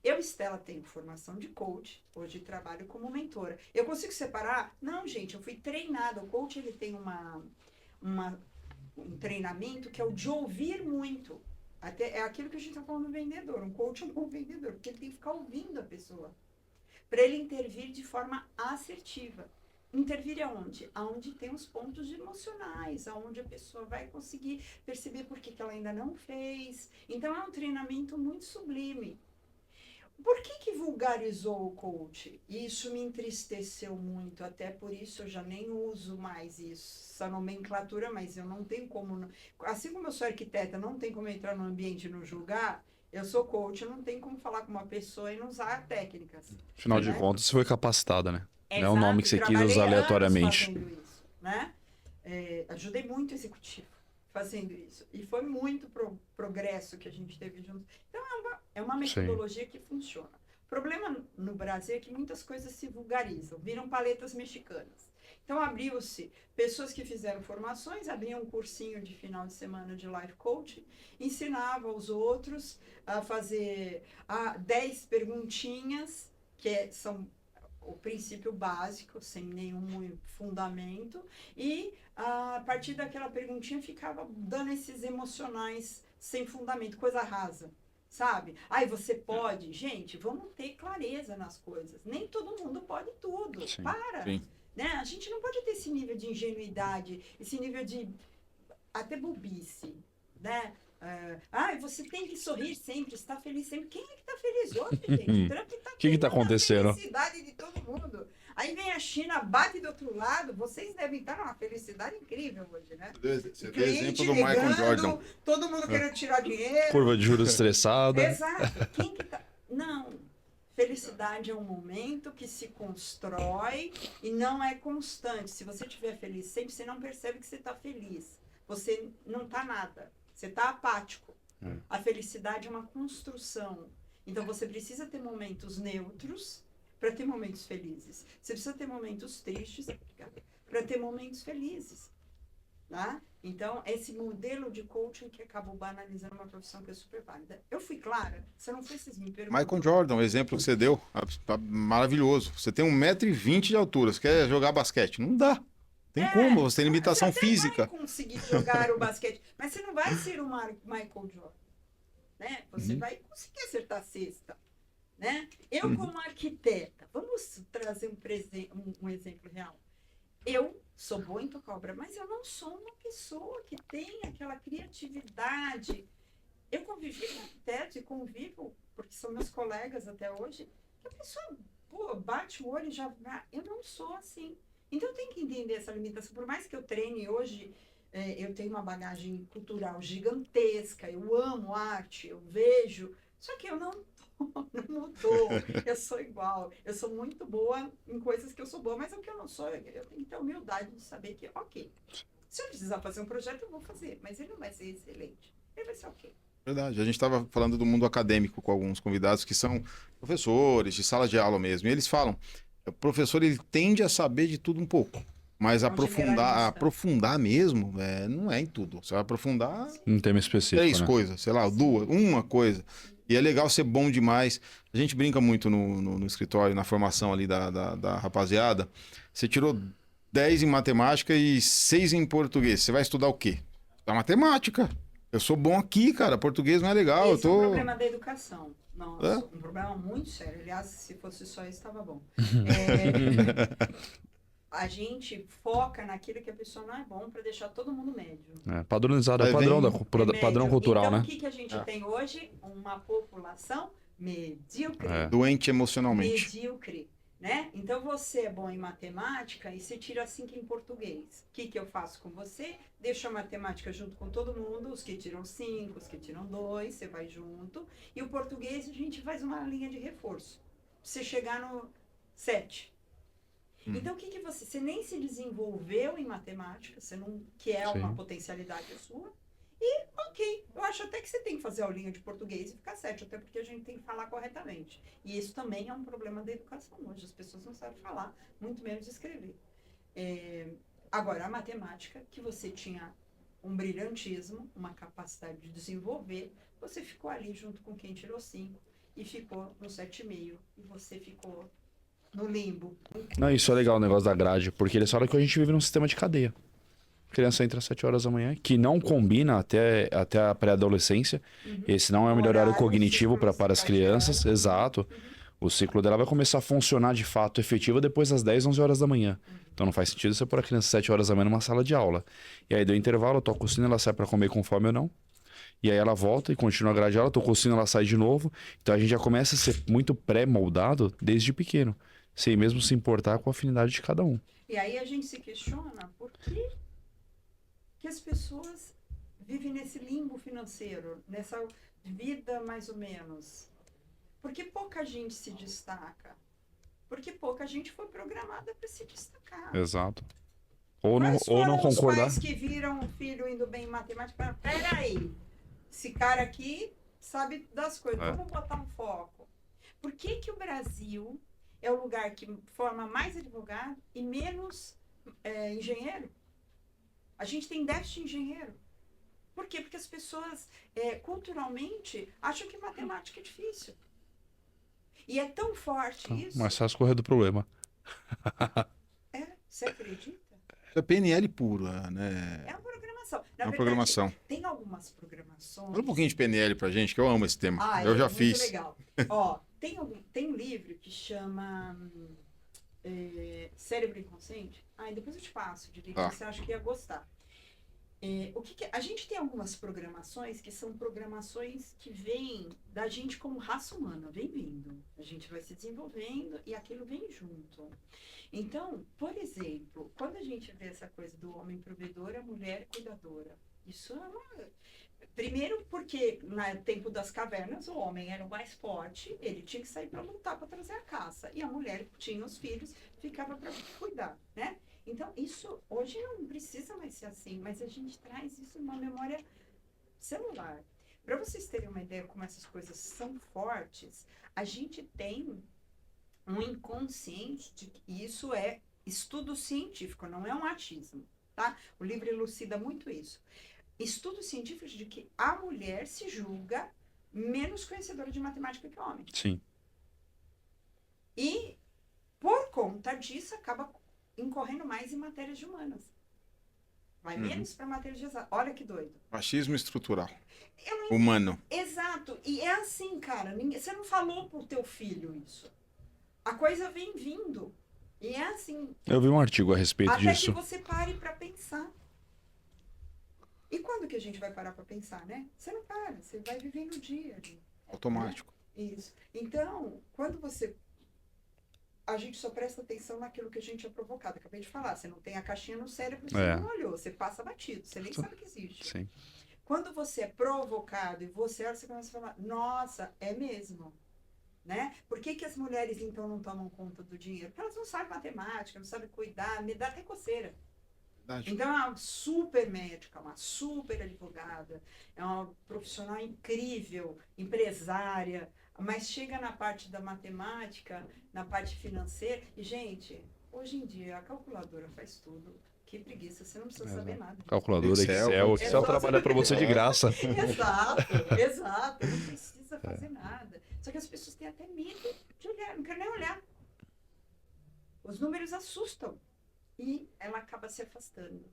Eu, Estela, tenho formação de coach, hoje trabalho como mentora. Eu consigo separar? Não, gente, eu fui treinada. O coach, ele tem um treinamento que é o de ouvir muito. Até é aquilo que a gente está falando do vendedor. Um coach é um bom vendedor, porque ele tem que ficar ouvindo a pessoa. Para ele intervir de forma assertiva. Intervir aonde? Aonde tem os pontos emocionais, aonde a pessoa vai conseguir perceber por que ela ainda não fez. Então, é um treinamento muito sublime. Por que vulgarizou o coach? Isso me entristeceu muito, até por isso eu já nem uso mais isso, essa nomenclatura, mas eu não tenho como... Assim como eu sou arquiteta, não tem como entrar no ambiente e não julgar, eu sou coach, eu não tenho como falar com uma pessoa e não usar técnicas. Afinal de contas, você foi capacitada, né? Exato, não é o nome que você quis usar aleatoriamente. Fazendo isso, né? Ajudei muito o executivo fazendo isso. E foi muito progresso que a gente teve junto. Então, é uma metodologia que funciona. O problema no Brasil é que muitas coisas se vulgarizam, viram paletas mexicanas. Então, abriu-se pessoas que fizeram formações, abriam um cursinho de final de semana de life coaching, ensinava os outros a fazer 10 perguntinhas, que são o princípio básico, sem nenhum fundamento, e a partir daquela perguntinha ficava dando esses emocionais sem fundamento, coisa rasa, sabe? Você pode? Gente, vamos ter clareza nas coisas. Nem todo mundo pode tudo. Sim. Sim. Né? A gente não pode ter esse nível de ingenuidade, esse nível de até bobice, né? Você tem que sorrir sempre, estar feliz sempre. Quem é que está feliz hoje, gente? Trump está O que está acontecendo? A felicidade de todo mundo. Aí vem a China, bate do outro lado. Vocês devem estar numa felicidade incrível hoje, né? Você deu exemplo do Michael Jordan. Todo mundo querendo tirar dinheiro. Curva de juros estressada. Exato. Quem que tá... Não. Felicidade é um momento que se constrói e não é constante. Se você estiver feliz sempre, você não percebe que você está feliz. Você não está nada. Você está apático. A felicidade é uma construção. Então você precisa ter momentos neutros para ter momentos felizes. Você precisa ter momentos tristes para ter momentos felizes. Tá? Então, esse modelo de coaching que acabou banalizando uma profissão que é super válida. Eu fui clara? Se eu não fui, vocês me perguntam. Michael Jordan, o exemplo que você deu, maravilhoso. Você tem 1,20 m de altura, você quer jogar basquete? Não dá. Tem como, você tem limitação você até física. vai conseguir jogar o basquete, mas você não vai ser o Michael Jordan. Né? Você vai conseguir acertar a cesta. Né? Eu, como arquiteta, vamos trazer um exemplo real. Eu sou boa em tocar obra, mas eu não sou uma pessoa que tem aquela criatividade. Eu convivi com arquitetos e convivo, porque são meus colegas até hoje, que a pessoa bate o olho e já vai. Eu não sou assim. Então eu tenho que entender essa limitação. Por mais que eu treine hoje, eu tenho uma bagagem cultural gigantesca, eu amo arte, eu vejo, só que eu não mudou, eu sou igual, eu sou muito boa em coisas que eu sou boa, mas o que eu não sou, eu tenho que ter humildade de saber que, ok, se eu precisar fazer um projeto, eu vou fazer, mas ele não vai ser excelente, ele vai ser ok. Verdade, a gente estava falando do mundo acadêmico com alguns convidados que são professores de sala de aula mesmo, e eles falam, o professor ele tende a saber de tudo um pouco, mas aprofundar mesmo, não é em tudo, você vai aprofundar Um tema específico, 3 né? coisas, sei lá, uma coisa. E é legal ser bom demais. A gente brinca muito no escritório, na formação ali da rapaziada. Você tirou 10 em matemática e 6 em português. Você vai estudar o quê? A matemática. Eu sou bom aqui, cara. Português não é legal. Esse é um problema da educação. Nossa, um problema muito sério. Aliás, se fosse só isso, estava bom. A gente foca naquilo que a pessoa não é bom para deixar todo mundo médio. Padronizado, é padrão, padrão cultural, então, né? O que a gente tem hoje? Uma população medíocre. Doente emocionalmente. Medíocre. Né? Então você é bom em matemática e você tira 5 em português. O que eu faço com você? Deixo a matemática junto com todo mundo, os que tiram 5, os que tiram 2, você vai junto. E o português a gente faz uma linha de reforço. Você chegar no 7. Então o que você nem se desenvolveu em matemática, você não, que é uma potencialidade sua. E ok, eu acho até que você tem que fazer aulinha de português e ficar 7, até porque a gente tem que falar corretamente. E isso também é um problema da educação hoje, as pessoas não sabem falar, muito menos escrever. Agora, a matemática, que você tinha um brilhantismo, uma capacidade de desenvolver, você ficou ali junto com quem tirou 5 e ficou no 7,5 e você ficou no limbo. Não, isso é legal o negócio da grade, porque eles falam que a gente vive num sistema de cadeia. A criança entra às 7 horas da manhã, que não combina até a pré-adolescência. Esse não é o melhor horário cognitivo para as crianças, exato. O ciclo dela vai começar a funcionar de fato efetivo depois das 10, 11 horas da manhã. Então não faz sentido você pôr a criança às 7 horas da manhã numa sala de aula. E aí deu intervalo, eu toco o sino, ela sai para comer com fome ou não. E aí ela volta e continua a grade aula, tocou o sino, ela sai de novo. Então a gente já começa a ser muito pré-moldado desde pequeno, sem mesmo se importar com a afinidade de cada um. E aí a gente se questiona por que as pessoas vivem nesse limbo financeiro, nessa vida mais ou menos. Porque pouca gente se destaca. Porque pouca gente foi programada para se destacar. Exato. Ou não concordar. Os pais que viram o filho indo bem em matemática, peraí, esse cara aqui sabe das coisas, vamos botar um foco. Por que o Brasil é o lugar que forma mais advogado e menos engenheiro? A gente tem déficit de engenheiro. Por quê? Porque as pessoas, culturalmente, acham que matemática é difícil. E é tão forte isso. Mas faz correr do problema. Você acredita? É PNL puro, né? É uma programação. É uma programação. Tem algumas programações. Fala um pouquinho de PNL pra gente, que eu amo esse tema. Eu já fiz. Muito legal. Ó, tem um livro que chama Cérebro Inconsciente. Depois eu te passo de livro, você acha que ia gostar. A gente tem algumas programações que são programações que vêm da gente como raça humana, vem vindo. A gente vai se desenvolvendo e aquilo vem junto. Então, por exemplo, quando a gente vê essa coisa do homem provedor, a mulher cuidadora, Isso é uma... Primeiro porque no tempo das cavernas o homem era o mais forte, ele tinha que sair para lutar, para trazer a caça. E a mulher tinha os filhos, ficava para cuidar, né? Então isso hoje não precisa mais ser assim, mas a gente traz isso numa memória celular. Para vocês terem uma ideia como essas coisas são fortes, a gente tem um inconsciente de que isso é estudo científico, não é um achismo, tá? O livro elucida muito isso. Estudos científicos de que a mulher se julga menos conhecedora de matemática que o homem. Sim. E, por conta disso, acaba incorrendo mais em matérias de humanas. Vai menos para matérias de exatas. Olha que doido. Machismo estrutural. Eu não Humano. Exato. E é assim, cara. Você não falou pro teu filho isso. A coisa vem vindo. E é assim. Eu vi um artigo a respeito Até disso. que você pare para pensar. E quando que a gente vai parar para pensar, né? Você não para. Você vai vivendo o dia ali. Automático. Isso. Então, quando você... A gente só presta atenção naquilo que a gente é provocado. Acabei de falar. Você não tem a caixinha no cérebro, você não olhou. Você passa batido. Você nem sabe que existe. Sim. Quando você é provocado e você olha, você começa a falar, nossa, é mesmo. Né? Por que as mulheres, então, não tomam conta do dinheiro? Porque elas não sabem matemática, não sabem cuidar, me dá até coceira. Verdade. Então, é uma super médica, uma super advogada, é uma profissional incrível, empresária, mas chega na parte da matemática, na parte financeira, e, gente, hoje em dia, a calculadora faz tudo. Que preguiça, você não precisa saber nada. Calculadora, Excel. Excel trabalha para você de graça. Exato, não precisa fazer nada. Só que as pessoas têm até medo de olhar, não querem nem olhar. Os números assustam e ela acaba se afastando.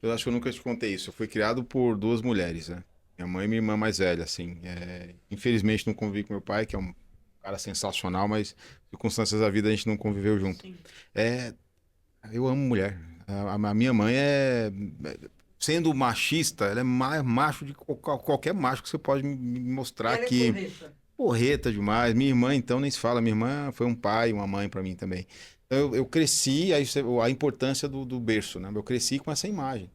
Eu acho que eu nunca te contei isso. Eu fui criado por duas mulheres, né? Minha mãe e minha irmã mais velha, assim. Infelizmente não convivi com meu pai, que é um cara sensacional, mas circunstâncias da vida a gente não conviveu junto. Sim. Eu amo mulher. A minha mãe sendo machista, ela é mais macho de qualquer macho que você pode me mostrar Ela aqui. é porreta. Porreta demais. Minha irmã, então, nem se fala. Minha irmã foi um pai e uma mãe pra mim também. Então, eu cresci, a importância do berço, né? Eu cresci com essa imagem.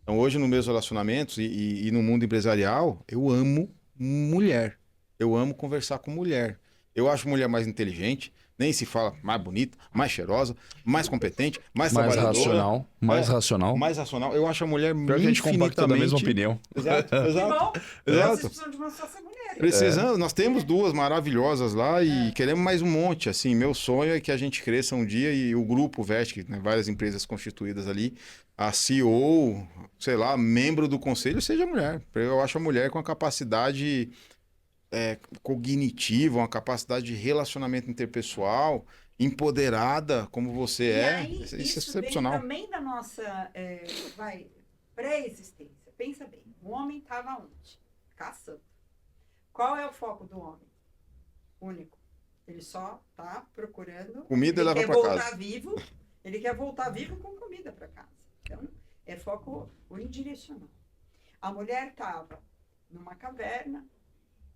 Então, hoje, nos meus relacionamentos e no mundo empresarial, eu amo mulher. Eu amo conversar com mulher. Eu acho mulher mais inteligente, nem se fala mais bonita, mais cheirosa, mais competente, mais Mais trabalhadora. racional. Mais racional. Mais racional. Eu acho a mulher Pior que a gente compacta da mesma opinião. Exato, Que exato. bom, Exato. vocês precisam de uma sócia mulher. Precisamos, nós temos duas maravilhosas lá e queremos mais um monte, assim, meu sonho é que a gente cresça um dia e o grupo Veste, né, várias empresas constituídas ali, a CEO, sei lá, membro do conselho seja mulher. Eu acho a mulher com a capacidade cognitiva, uma capacidade de relacionamento interpessoal, empoderada como você E é, aí, isso é isso excepcional. vem também da nossa pré-existência. Pensa bem, o homem estava onde? Caçando. Qual é o foco do homem? Único. Ele só está procurando... Comida ele leva quer pra voltar casa. vivo. Ele quer voltar vivo com comida para casa. Então, é foco unidirecional. A mulher estava numa caverna,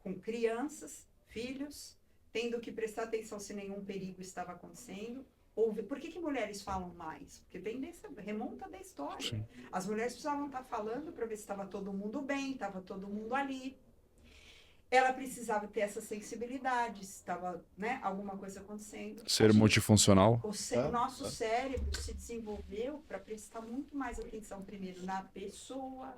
com crianças, filhos, tendo que prestar atenção se nenhum perigo estava acontecendo. Por que mulheres falam mais? Porque remonta da história. Sim. As mulheres precisavam estar falando para ver se estava todo mundo bem, estava todo mundo ali. Ela precisava ter essa sensibilidade, se estava, né, alguma coisa acontecendo. Ser multifuncional. O nosso cérebro se desenvolveu para prestar muito mais atenção primeiro na pessoa,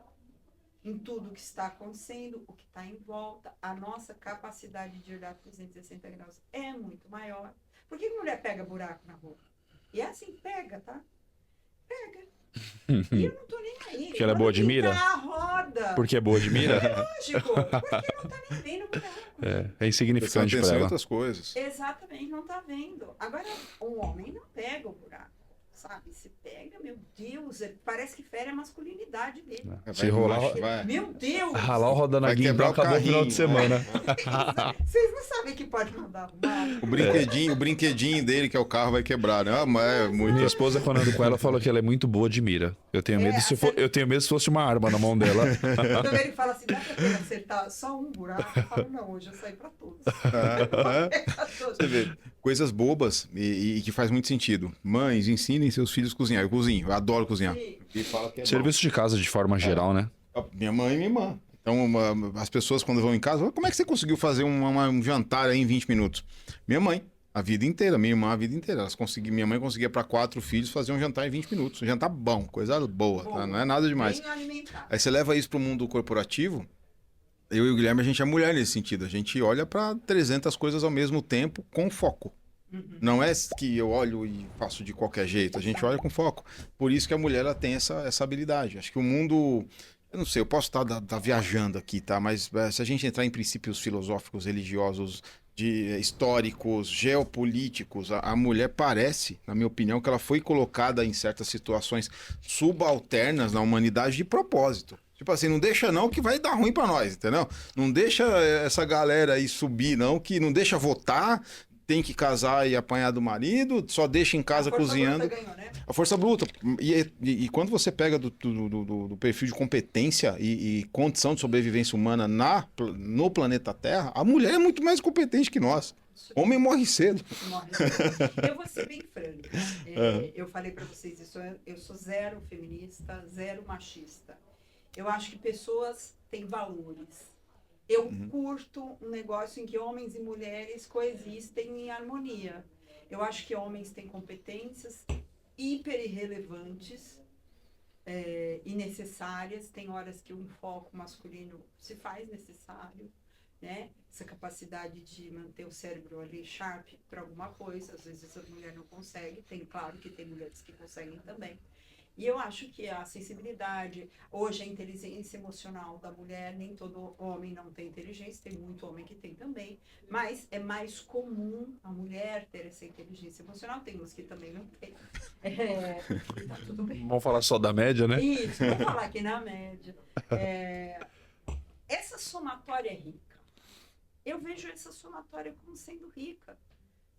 em tudo que está acontecendo, o que está em volta. A nossa capacidade de olhar 360 graus é muito maior. Por que mulher pega buraco na rua? E é assim, pega, tá? Pega. E eu não tô nem aí. Porque ela é boa de mira? A roda. Porque é boa de mira? Lógico, porque não tá nem vendo buraco. É insignificante Prestando para atenção em ela. outras coisas. Exatamente, não tá vendo. Agora, um homem não pega o buraco, sabe? Se pega, meu Deus, parece que fere a masculinidade dele. Se rolar, vai. Meu Deus! ralar o roda na Vai guia, quebrar então o acabou o final de carrinho. semana. Vocês não sabem que pode mandar arrumar. O brinquedinho dele, que é o carro, vai quebrar, né? Ah, mas é muito. Minha esposa, quando ando com ela, falou que ela é muito boa de mira. Eu tenho medo eu tenho medo se fosse uma arma na mão dela. Quando ele fala assim, dá pra acertar só um buraco, eu falo, não, hoje eu saí pra todos. Você vê, coisas bobas e que faz muito sentido. Mães, ensinem seus filhos a cozinhar. Eu cozinho, eu adoro cozinhar. Sim. E fala que é bom. Serviço de casa de forma geral, né? Minha mãe e minha irmã. Então, as pessoas quando vão em casa, como é que você conseguiu fazer um jantar aí em 20 minutos? Minha mãe, a vida inteira, minha irmã a vida inteira. Minha mãe conseguia para 4 filhos fazer um jantar em 20 minutos. Um jantar bom, coisa boa, tá? Não é nada demais. Bem alimentado. Aí você leva isso pro mundo corporativo, eu e o Guilherme, a gente é mulher nesse sentido. A gente olha para 300 coisas ao mesmo tempo com foco. Não é que eu olho e faço de qualquer jeito, a gente olha com foco. Por isso que a mulher ela tem essa habilidade. Acho que o mundo, eu não sei, eu posso estar viajando aqui, tá? Mas se a gente entrar em princípios filosóficos, religiosos, históricos, geopolíticos, a mulher parece, na minha opinião, que ela foi colocada em certas situações subalternas na humanidade de propósito. Tipo assim, não deixa não que vai dar ruim pra nós, entendeu? Não deixa essa galera aí subir não, que não deixa votar, tem que casar e apanhar do marido, só deixa em casa cozinhando. Ganhou, né? A força bruta. E quando você pega do perfil de competência e condição de sobrevivência humana no planeta Terra, a mulher é muito mais competente que nós. Homem morre cedo. Eu vou ser bem franca. Eu falei pra vocês isso, eu sou zero feminista, zero machista. Eu acho que pessoas têm valores. Eu curto um negócio em que homens e mulheres coexistem em harmonia. Eu acho que homens têm competências hiper irrelevantes e necessárias. Tem horas que o enfoque masculino se faz necessário, né? Essa capacidade de manter o cérebro ali sharp para alguma coisa. Às vezes a mulher não consegue. Claro que tem mulheres que conseguem também. E eu acho que a sensibilidade, hoje a inteligência emocional da mulher, nem todo homem não tem inteligência, tem muito homem que tem também, mas é mais comum a mulher ter essa inteligência emocional, tem uns que também não tem. Tá tudo bem. Vamos falar só da média, né? Isso, vamos falar aqui na média. Essa somatória é rica. Eu vejo essa somatória como sendo rica.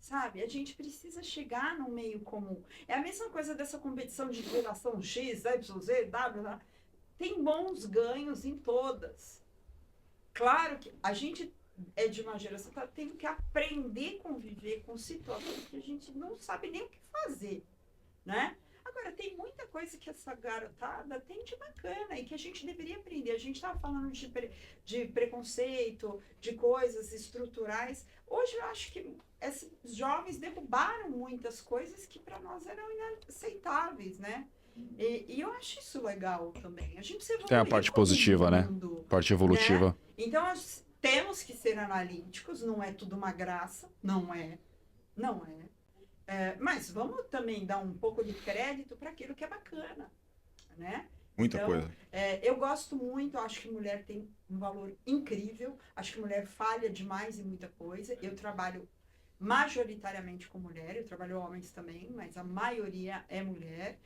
Sabe? A gente precisa chegar no meio comum. É a mesma coisa dessa competição de geração X, Y, Z, W. Tem bons ganhos em todas. Claro que a gente é de uma geração que está tendo que aprender a conviver com situações que a gente não sabe nem o que fazer, né? Agora, tem muita coisa que essa garotada tem de bacana e que a gente deveria aprender. A gente estava falando de preconceito, de coisas estruturais. Hoje eu acho que esses jovens derrubaram muitas coisas que para nós eram inaceitáveis, né? E eu acho isso legal também. A gente precisa evoluir. Tem a parte positiva, né? Parte evolutiva. Né? Então, nós temos que ser analíticos, não é tudo uma graça, não é. Mas vamos também dar um pouco de crédito para aquilo que é bacana, né? Muita coisa. Eu gosto muito, acho que mulher tem um valor incrível, acho que mulher falha demais em muita coisa. Eu trabalho majoritariamente com mulher, eu trabalho homens também, mas a maioria é mulher.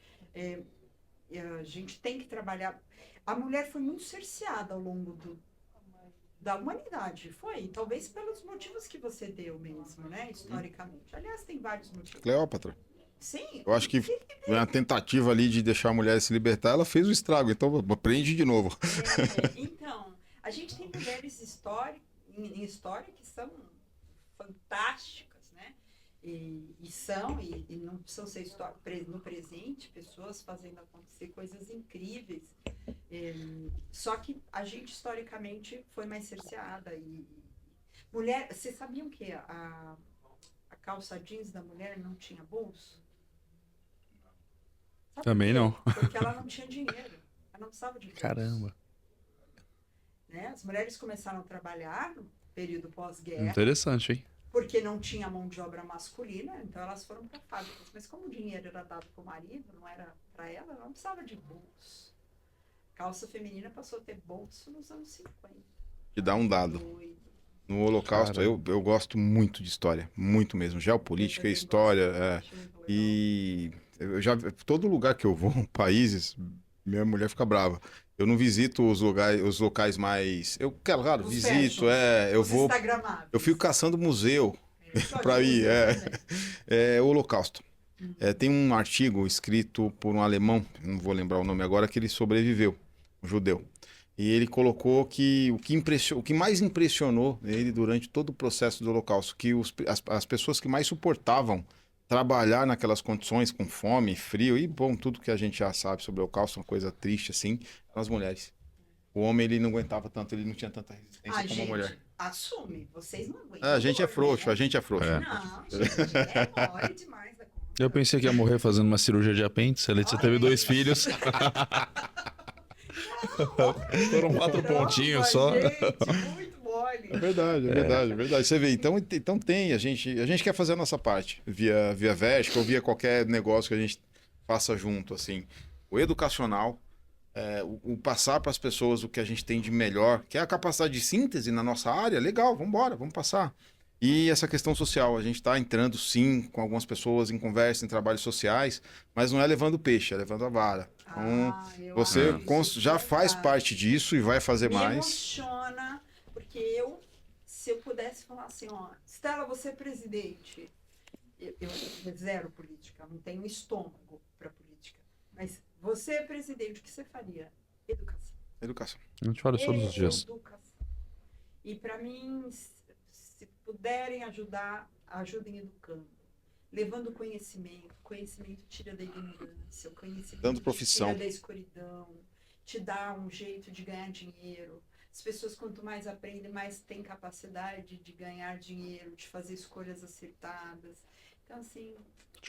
A gente tem que trabalhar. A mulher foi muito cerceada ao longo da humanidade, foi, talvez pelos motivos que você deu mesmo, né, historicamente. Aliás, tem vários motivos. Cleópatra. Sim. Eu acho que a tentativa ali de deixar a mulher se libertar, ela fez o estrago, então aprende de novo. Então, a gente tem mulheres em história que são fantásticas, né, e não precisam ser no presente, pessoas fazendo acontecer coisas incríveis. Só que a gente historicamente foi mais cerceada mulher, vocês sabiam que a calça jeans da mulher não tinha bolso? Sabe Também por não. quê? Porque ela não tinha dinheiro, ela não precisava de bolso. Caramba. Né? As mulheres começaram a trabalhar no período pós-guerra. Interessante, hein? Porque não tinha mão de obra masculina, então elas foram para fábricas. Mas como o dinheiro era dado para o marido, não era para ela, ela não precisava de bolso. Calça feminina passou a ter bolso nos anos 50. Te dá um dado. No Holocausto, eu gosto muito de história, muito mesmo. Geopolítica, história. E eu todo lugar que eu vou, países, minha mulher fica brava. Eu não visito os locais mais. Eu, claro, visito, eu vou. Eu fico caçando museu para ir. O Holocausto. Tem um artigo escrito por um alemão, não vou lembrar o nome agora, que ele sobreviveu, um judeu. E ele colocou que o que mais impressionou ele durante todo o processo do Holocausto, que as pessoas que mais suportavam trabalhar naquelas condições, com fome, frio, e bom, tudo que a gente já sabe sobre o Holocausto, uma coisa triste assim, eram as mulheres. o homem ele não aguentava tanto, ele não tinha tanta resistência como a gente, mulher. assume, vocês não aguentam. A gente é dor, frouxo, né? a gente é frouxo. É. Não, gente, é mole demais da conta. Eu pensei que ia morrer fazendo uma cirurgia de apêndice. A Letícia teve 2 filhos. Foram 4 pontinhos só. Gente, muito mole. É verdade, é verdade, é verdade. Você vê, então tem, a gente quer fazer a nossa parte, via Vertical ou via qualquer negócio que a gente faça junto, assim. O educacional, o passar para as pessoas o que a gente tem de melhor, que é a capacidade de síntese na nossa área, legal, vamos embora, vamos passar. E essa questão social, a gente está entrando sim com algumas pessoas em conversa, em trabalhos sociais, mas não é levando peixe, é levando a vara. Então, Eu você acho isso já faz fantástico. parte disso e vai fazer Me mais. emociona, porque se eu pudesse falar assim, ó, Stella, você é presidente. Eu zero política, não tenho estômago para política. Mas você é presidente, o que você faria? Educação. Educação. A gente fala isso todos os dias. Educação. E para mim, se puderem ajudar, ajudem educando. Levando conhecimento. Conhecimento tira da ignorância. O conhecimento Dando profissão. tira da escuridão. Te dá um jeito de ganhar dinheiro. As pessoas, quanto mais aprendem, mais têm capacidade de ganhar dinheiro, de fazer escolhas acertadas. Então, assim...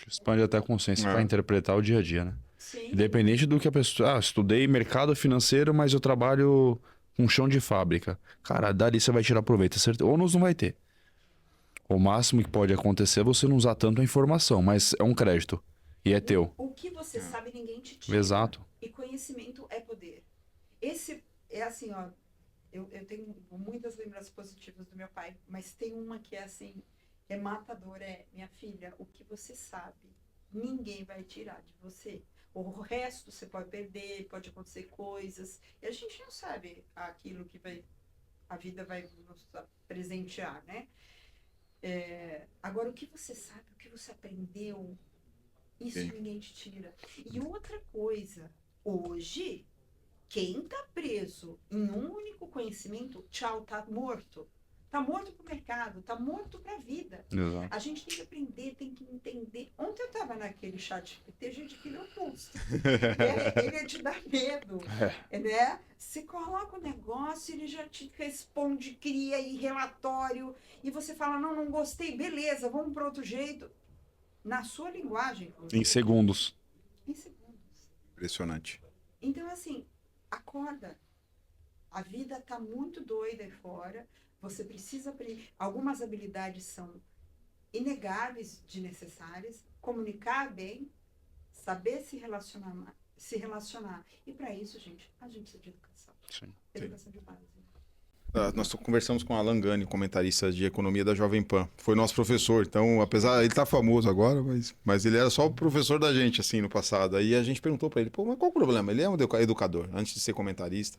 Expande até a consciência para interpretar o dia a dia, né? Sim. Independente do que a pessoa... estudei mercado financeiro, mas eu trabalho com chão de fábrica. Cara, dali você vai tirar proveito. Ônus não vai ter. O máximo que pode acontecer é você não usar tanto a informação, mas é um crédito. E é teu. O que você sabe, ninguém te tira. Exato. E conhecimento é poder. Esse é assim, ó. Eu tenho muitas lembranças positivas do meu pai, mas tem uma que é assim, é matadora, minha filha, o que você sabe, ninguém vai tirar de você. O resto você pode perder, pode acontecer coisas, e a gente não sabe aquilo que a vida vai nos presentear, né? Agora, o que você sabe, o que você aprendeu, isso Sim. ninguém te tira. E outra coisa, hoje, quem tá preso em um único conhecimento, tchau, tá morto. Tá morto pro mercado, tá morto pra vida. Exato. A gente tem que aprender, tem que entender. Ontem eu tava naquele chat, tem gente que não custa. Ele te dá medo, né? Você coloca o negócio, ele já te responde, cria aí relatório, e você fala, não gostei, beleza, vamos para outro jeito. Na sua linguagem. Em segundos. Em segundos. Impressionante. Então, assim, acorda. A vida tá muito doida aí fora. Você precisa aprender. Algumas habilidades são inegáveis de necessárias. Comunicar bem, saber se relacionar. E para isso, gente, a gente precisa de educação. Sim. Educação de base. Nós conversamos com o Alan Gani, comentarista de economia da Jovem Pan. Foi nosso professor, então, apesar ele tá famoso agora, mas ele era só o professor da gente, assim, no passado. Aí a gente perguntou para ele, pô, mas qual o problema? Ele é um educador, antes de ser comentarista.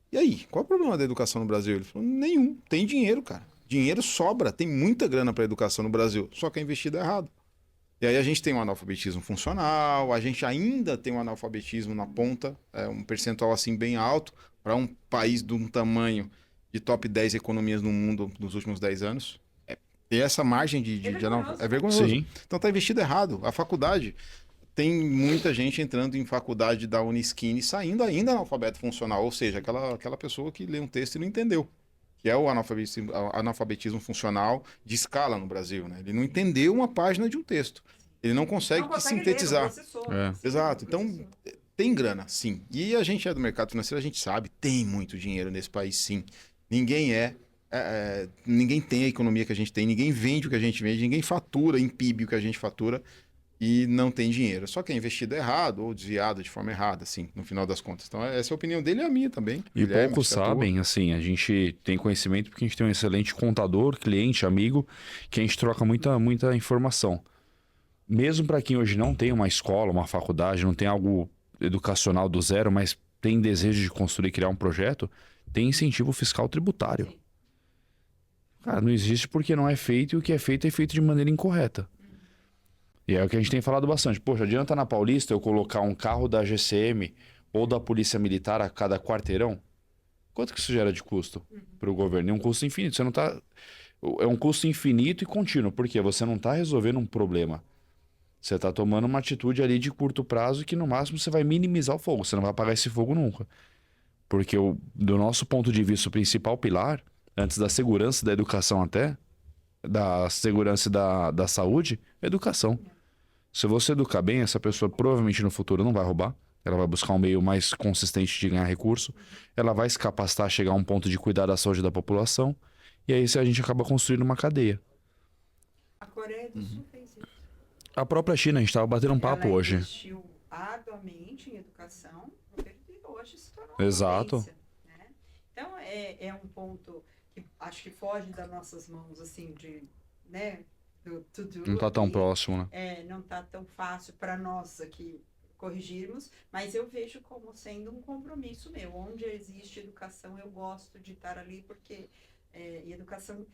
E aí, qual o problema da educação no Brasil? Ele falou, nenhum. Tem dinheiro, cara. Dinheiro sobra, tem muita grana para educação no Brasil, só que é investido errado. E aí a gente tem um analfabetismo funcional, a gente ainda tem um analfabetismo na ponta, um percentual assim bem alto, para um país de um tamanho de top 10 economias no mundo nos últimos 10 anos. Ter essa margem de é vergonhoso. Sim. Então está investido errado. A faculdade, tem muita gente entrando em faculdade da Unisquini e saindo ainda analfabeto funcional, ou seja, aquela pessoa que lê um texto e não entendeu. Que é o analfabetismo funcional de escala no Brasil, né? Ele não entendeu uma página de um texto. Ele não consegue sintetizar. Exato. Então, tem grana, sim. E a gente é do mercado financeiro, a gente sabe, tem muito dinheiro nesse país, sim. Ninguém ninguém tem a economia que a gente tem, ninguém vende o que a gente vende, ninguém fatura em PIB o que a gente fatura e não tem dinheiro. Só que é investido errado ou desviado de forma errada, assim, no final das contas. Então, essa é a opinião dele e a minha também. E poucos sabem, assim, a gente tem conhecimento porque a gente tem um excelente contador, cliente, amigo, que a gente troca muita informação. Mesmo para quem hoje não tem uma escola, uma faculdade, não tem algo educacional do zero, mas tem desejo de construir e criar um projeto, tem incentivo fiscal tributário. Sim. Cara, não existe porque não é feito e o que é feito de maneira incorreta. E é o que a gente tem falado bastante. Poxa, adianta na Paulista eu colocar um carro da GCM ou da Polícia Militar a cada quarteirão? Quanto que isso gera de custo para o governo? É um custo infinito. Você não tá... É um custo infinito e contínuo, porque você não está resolvendo um problema. Você está tomando uma atitude ali de curto prazo que no máximo você vai minimizar o fogo. Você não vai apagar esse fogo nunca. Porque do nosso ponto de vista, o principal pilar, antes da segurança e da educação até, da segurança e da saúde, é educação. Se você educar bem, essa pessoa provavelmente no futuro não vai roubar. Ela vai buscar um meio mais consistente de ganhar recurso. Ela vai se capacitar a chegar a um ponto de cuidar da saúde da população. E aí a gente acaba construindo uma cadeia. A Coreia do Sul fez isso. A própria China, a gente estava batendo um papo Ela hoje. investiu arduamente em educação e hoje se tornou uma Exato. potência, né? Então, é um ponto que acho que foge das nossas mãos, assim, de, né, do to-do. Não tá tão e, próximo, né? não tá tão fácil para nós aqui corrigirmos, mas eu vejo como sendo um compromisso meu. Onde existe educação, eu gosto de estar ali, porque e educação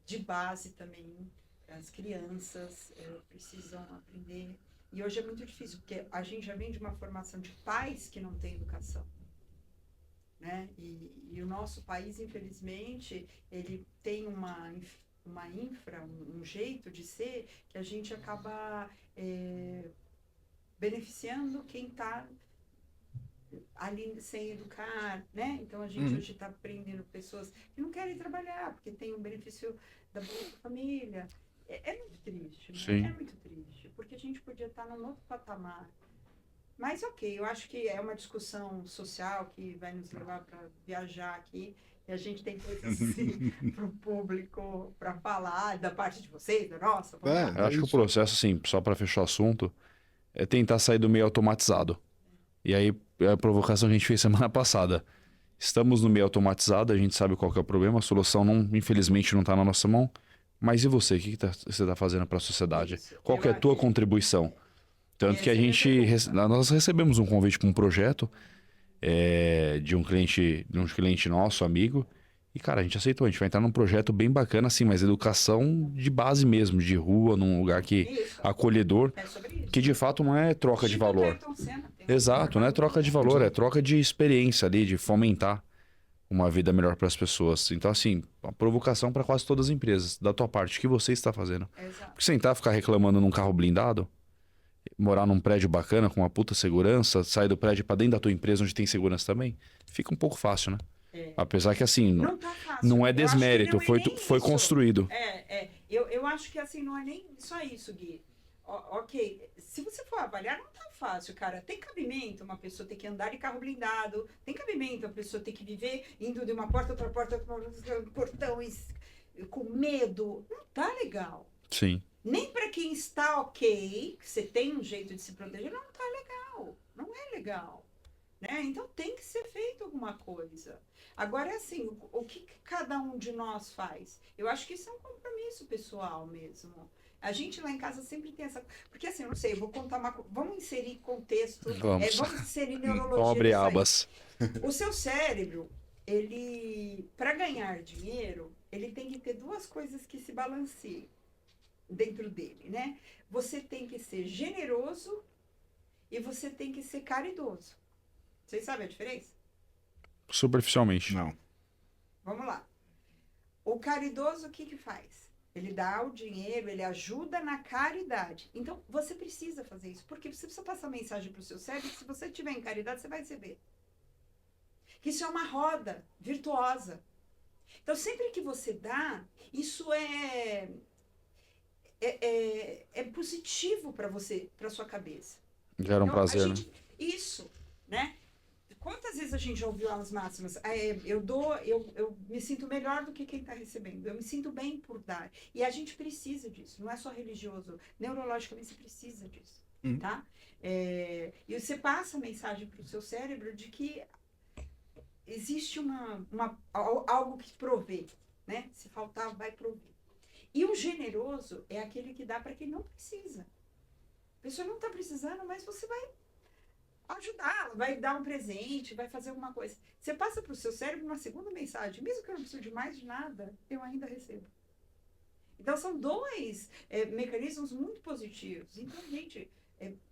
de base também, as crianças precisam aprender. E hoje é muito difícil, porque a gente já vem de uma formação de pais que não têm educação, né? E o nosso país, infelizmente, ele tem uma infra, um jeito de ser, que a gente acaba beneficiando quem está ali sem educar, né? Então a gente hoje está prendendo pessoas que não querem trabalhar, porque tem o benefício da Bolsa Família. É muito triste, né? Sim. É muito triste, porque a gente podia estar num outro patamar. Mas ok, eu acho que é uma discussão social que vai nos levar para viajar aqui, e a gente tem coisas assim para o público para falar, da parte de vocês, da nossa. Vamos lá. Eu acho que o processo, assim, só para fechar o assunto, é tentar sair do meio automatizado. E aí, a provocação que a gente fez semana passada. Estamos no meio automatizado, a gente sabe qual que é o problema, a solução, não, infelizmente, não está na nossa mão. Mas e você? O que você está fazendo para a sociedade? Isso. Qual que é a tua contribuição? Tanto que a Essa é a gente, minha pergunta. nós recebemos um convite para um projeto de um cliente nosso, amigo. E, cara, a gente aceitou. A gente vai entrar num projeto bem bacana, assim, mas educação de base mesmo, de rua, num lugar que Isso, acolhedor, é sobre isso. que de fato não é troca de Tipo valor. Ayrton Senna, tem Exato, não é troca de valor, é troca de experiência ali, de fomentar uma vida melhor para as pessoas. Então, assim, uma provocação para quase todas as empresas. Da tua parte, o que você está fazendo? Exato. Porque sentar ficar reclamando num carro blindado, morar num prédio bacana com uma puta segurança, sair do prédio para dentro da tua empresa onde tem segurança também, fica um pouco fácil, né? Apesar que assim, Não tá fácil. não é Eu acho que desmérito, não é nem foi isso. construído. Eu acho que assim, não é nem só isso, Gui. Ok, se você for avaliar, não tá fácil, cara. Tem cabimento uma pessoa ter que andar de carro blindado, tem cabimento a pessoa ter que viver indo de uma porta a outra porta, um portão com medo. Não tá legal. Sim. Nem para quem está ok, que você tem um jeito de se proteger, não tá legal. Não é legal. Né? Então tem que ser feito alguma coisa. Agora, assim, o que cada um de nós faz? Eu acho que isso é um compromisso pessoal mesmo. A gente lá em casa sempre tem essa... Porque assim, eu não sei, eu vou contar uma... Vamos inserir contexto, Vamos. vamos inserir neurologia. Vamos abrir nisso aí. abas. O seu cérebro, ele, para ganhar dinheiro, ele tem que ter duas coisas que se balanceiem dentro dele, né? Você tem que ser generoso e você tem que ser caridoso. Vocês sabem a diferença? Superficialmente. Não. Vamos lá. O caridoso, o que que faz? Ele dá o dinheiro, ele ajuda na caridade. Então, você precisa fazer isso, porque você precisa passar mensagem para o seu cérebro que se você tiver em caridade, você vai receber. Que isso é uma roda virtuosa. Então, sempre que você dá, isso é positivo para você, para sua cabeça. Gera um Então, prazer, né? Isso, né? Quantas vezes a gente já ouviu as máximas? Eu me sinto melhor do que quem está recebendo. Eu me sinto bem por dar. E a gente precisa disso. Não é só religioso. Neurologicamente, você precisa disso. Tá? E você passa a mensagem para o seu cérebro de que existe algo que provê. Né? Se faltar, vai prover. E o generoso é aquele que dá para quem não precisa. A pessoa não está precisando, mas você vai ajudá-la, vai dar um presente, vai fazer alguma coisa. Você passa para o seu cérebro uma segunda mensagem, mesmo que eu não precise de mais de nada, eu ainda recebo. Então, são dois mecanismos muito positivos. Então, gente,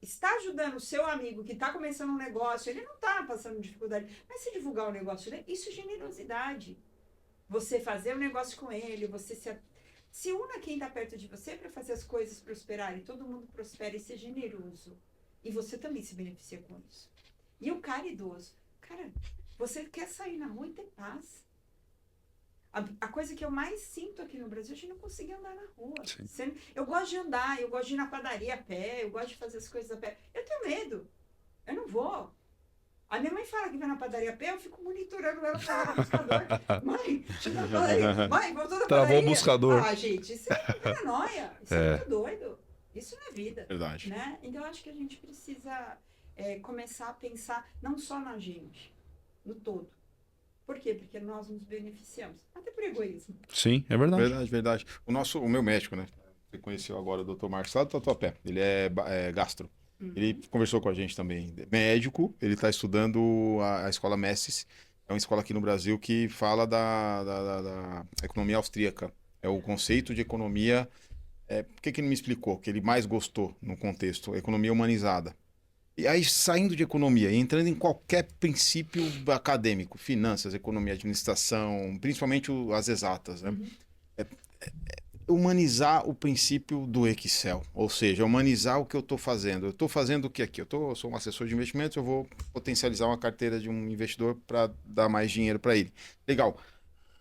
está ajudando o seu amigo que está começando um negócio, ele não está passando dificuldade, mas se divulgar o negócio dele, isso é generosidade. Você fazer um negócio com ele, você se una quem está perto de você para fazer as coisas prosperarem, todo mundo prospera e ser generoso. E você também se beneficia com isso. E o caridoso. Cara, Você quer sair na rua e ter paz. A coisa que eu mais sinto aqui no Brasil, a gente não consegue andar na rua. Eu gosto de andar, eu gosto de ir na padaria a pé, eu gosto de fazer as coisas a pé. Eu tenho medo. Eu não vou. A minha mãe fala que vai na padaria a pé, eu fico monitorando ela para o buscador. Mãe, chega na padaria. Mãe, voltou na padaria. Travou o buscador. Ah, gente, isso é paranoia. Isso é muito doido. Isso não é vida. Verdade. Né? Então, eu acho que a gente precisa começar a pensar não só na gente, no todo. Por quê? Porque nós nos beneficiamos. Até por egoísmo. Sim, é verdade. Verdade, verdade. O meu médico, né? Você conheceu agora o Dr. Marcos lá do Tatuapé. Ele é gastro. Ele conversou com a gente também. Médico, ele está estudando a escola Messes. É uma escola aqui no Brasil que fala da economia austríaca. É o conceito de economia. Por que ele me explicou? Que ele mais gostou no contexto? Economia humanizada. E aí, saindo de economia e entrando em qualquer princípio acadêmico, finanças, economia, administração, principalmente as exatas, né? Humanizar o princípio do Excel, ou seja, humanizar o que eu estou fazendo. Eu estou fazendo o que aqui? Eu sou um assessor de investimentos, eu vou potencializar uma carteira de um investidor para dar mais dinheiro para ele. Legal.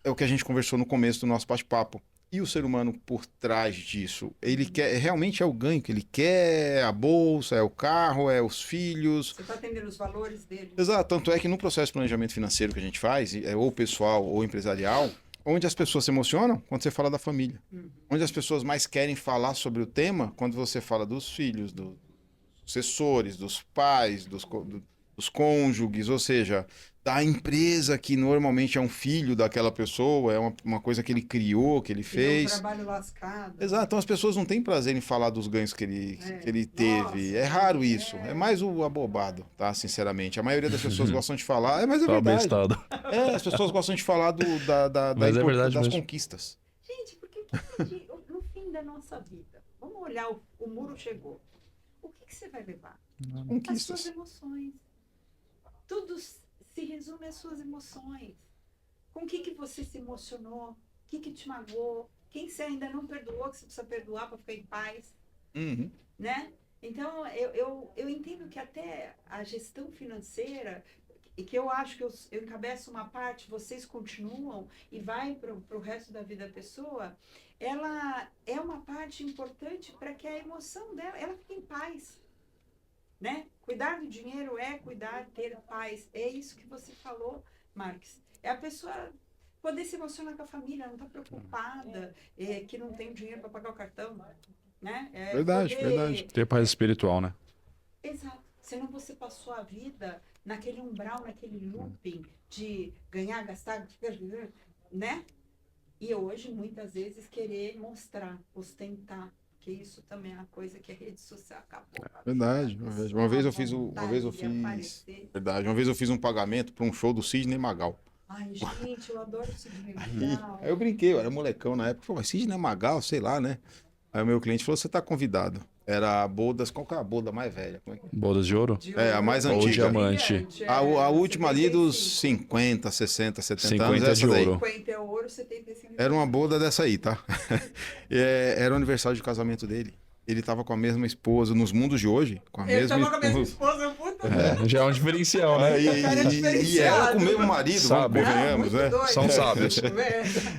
É o que a gente conversou no começo do nosso bate-papo. E o ser humano por trás disso? Ele quer, realmente é o ganho que ele quer, a bolsa, é o carro, é os filhos. Você está atendendo os valores dele. Exato, tanto é que no processo de planejamento financeiro que a gente faz, ou pessoal ou empresarial, onde as pessoas se emocionam quando você fala da família. Onde as pessoas mais querem falar sobre o tema quando você fala dos filhos, dos sucessores, dos pais, dos cônjuges, ou seja, da empresa que normalmente é um filho daquela pessoa, é uma coisa que ele criou, que ele fez. É um trabalho lascado. Exato, então as pessoas não têm prazer em falar dos ganhos que ele teve. Nossa, é raro isso, é mais o abobado, tá? Sinceramente. A maioria das pessoas gostam de falar, mas é verdade. As pessoas gostam de falar das conquistas. Gente, porque no fim da nossa vida, vamos olhar, o muro chegou. O que você vai levar? Conquistas. As suas emoções. Tudo se resume às suas emoções. Com o que você se emocionou? O que te magoou? Quem você ainda não perdoou, que você precisa perdoar para ficar em paz? Né? Então, eu entendo que até a gestão financeira, e que eu acho que eu encabeço uma parte, vocês continuam e vai para o resto da vida da pessoa, ela é uma parte importante para que a emoção dela, ela fique em paz. Né? Cuidar do dinheiro é cuidar, ter paz. É isso que você falou, Marques. É a pessoa poder se emocionar com a família, não estar preocupada que não tem dinheiro para pagar o cartão. Né? Verdade. Ter paz espiritual, né? Exato. Senão você passou a vida naquele umbral, naquele looping de ganhar, gastar, né? E hoje, muitas vezes, querer mostrar, ostentar. Que isso também é uma coisa que a rede social acabou. Verdade. Uma vez eu fiz um pagamento para um show do Sidney Magal. Ai, gente, eu adoro o Sidney Magal. Aí eu brinquei, eu era molecão na época. Falei, Sidney Magal, sei lá, né? Aí o meu cliente falou, você tá convidado. Era bodas, qual que é a boda mais velha? Como é que é? Bodas de ouro? A mais Ou antiga. diamante. A última ali dos 50, 60, 70 anos. 50 de ouro. 50 é ouro, 75 Era uma boda dessa aí, tá? Era o aniversário de casamento dele. Ele tava com a mesma esposa, nos mundos de hoje, com a mesma tava com a mesma esposa, puta. Já é um diferencial, né? E ela com o mesmo marido, Sabe. convenhamos, né? São sábios.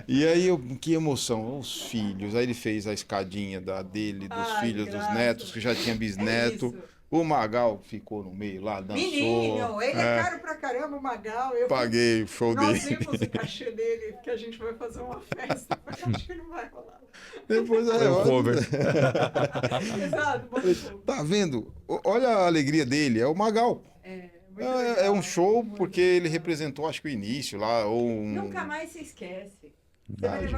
E aí, que emoção, os filhos. Aí ele fez a escadinha dele, dos filhos, dos netos, que já tinha bisneto. O Magal ficou no meio lá, dançou. Menino, ele é caro pra caramba, o Magal. Paguei o show dele. Nós vimos o cachê dele, que a gente vai fazer uma festa, mas acho que não vai rolar. Depois cover. Exato, tá vendo? Olha a alegria dele, é o Magal. É um show porque ele representou, acho que o início lá, ou Nunca mais se esquece.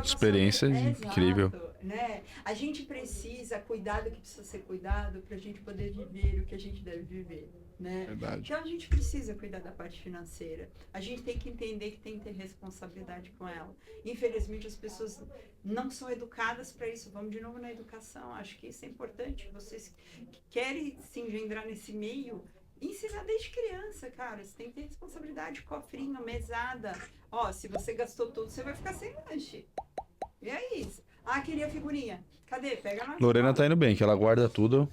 Experiência incrível. Né? A gente precisa cuidar do que precisa ser cuidado para a gente poder viver o que a gente deve viver. Né? Verdade. Então a gente precisa cuidar da parte financeira. A gente tem que entender que tem que ter responsabilidade com ela. Infelizmente as pessoas não são educadas para isso. Vamos de novo na educação. Acho que isso é importante. Vocês que querem se engendrar nesse meio, ensinar desde criança, cara. Você tem que ter responsabilidade, cofrinho, mesada. Ó, se você gastou tudo, você vai ficar sem lanche. E é isso. Ah, queria figurinha. Cadê? Pega na Lorena tá indo bem, que ela guarda tudo.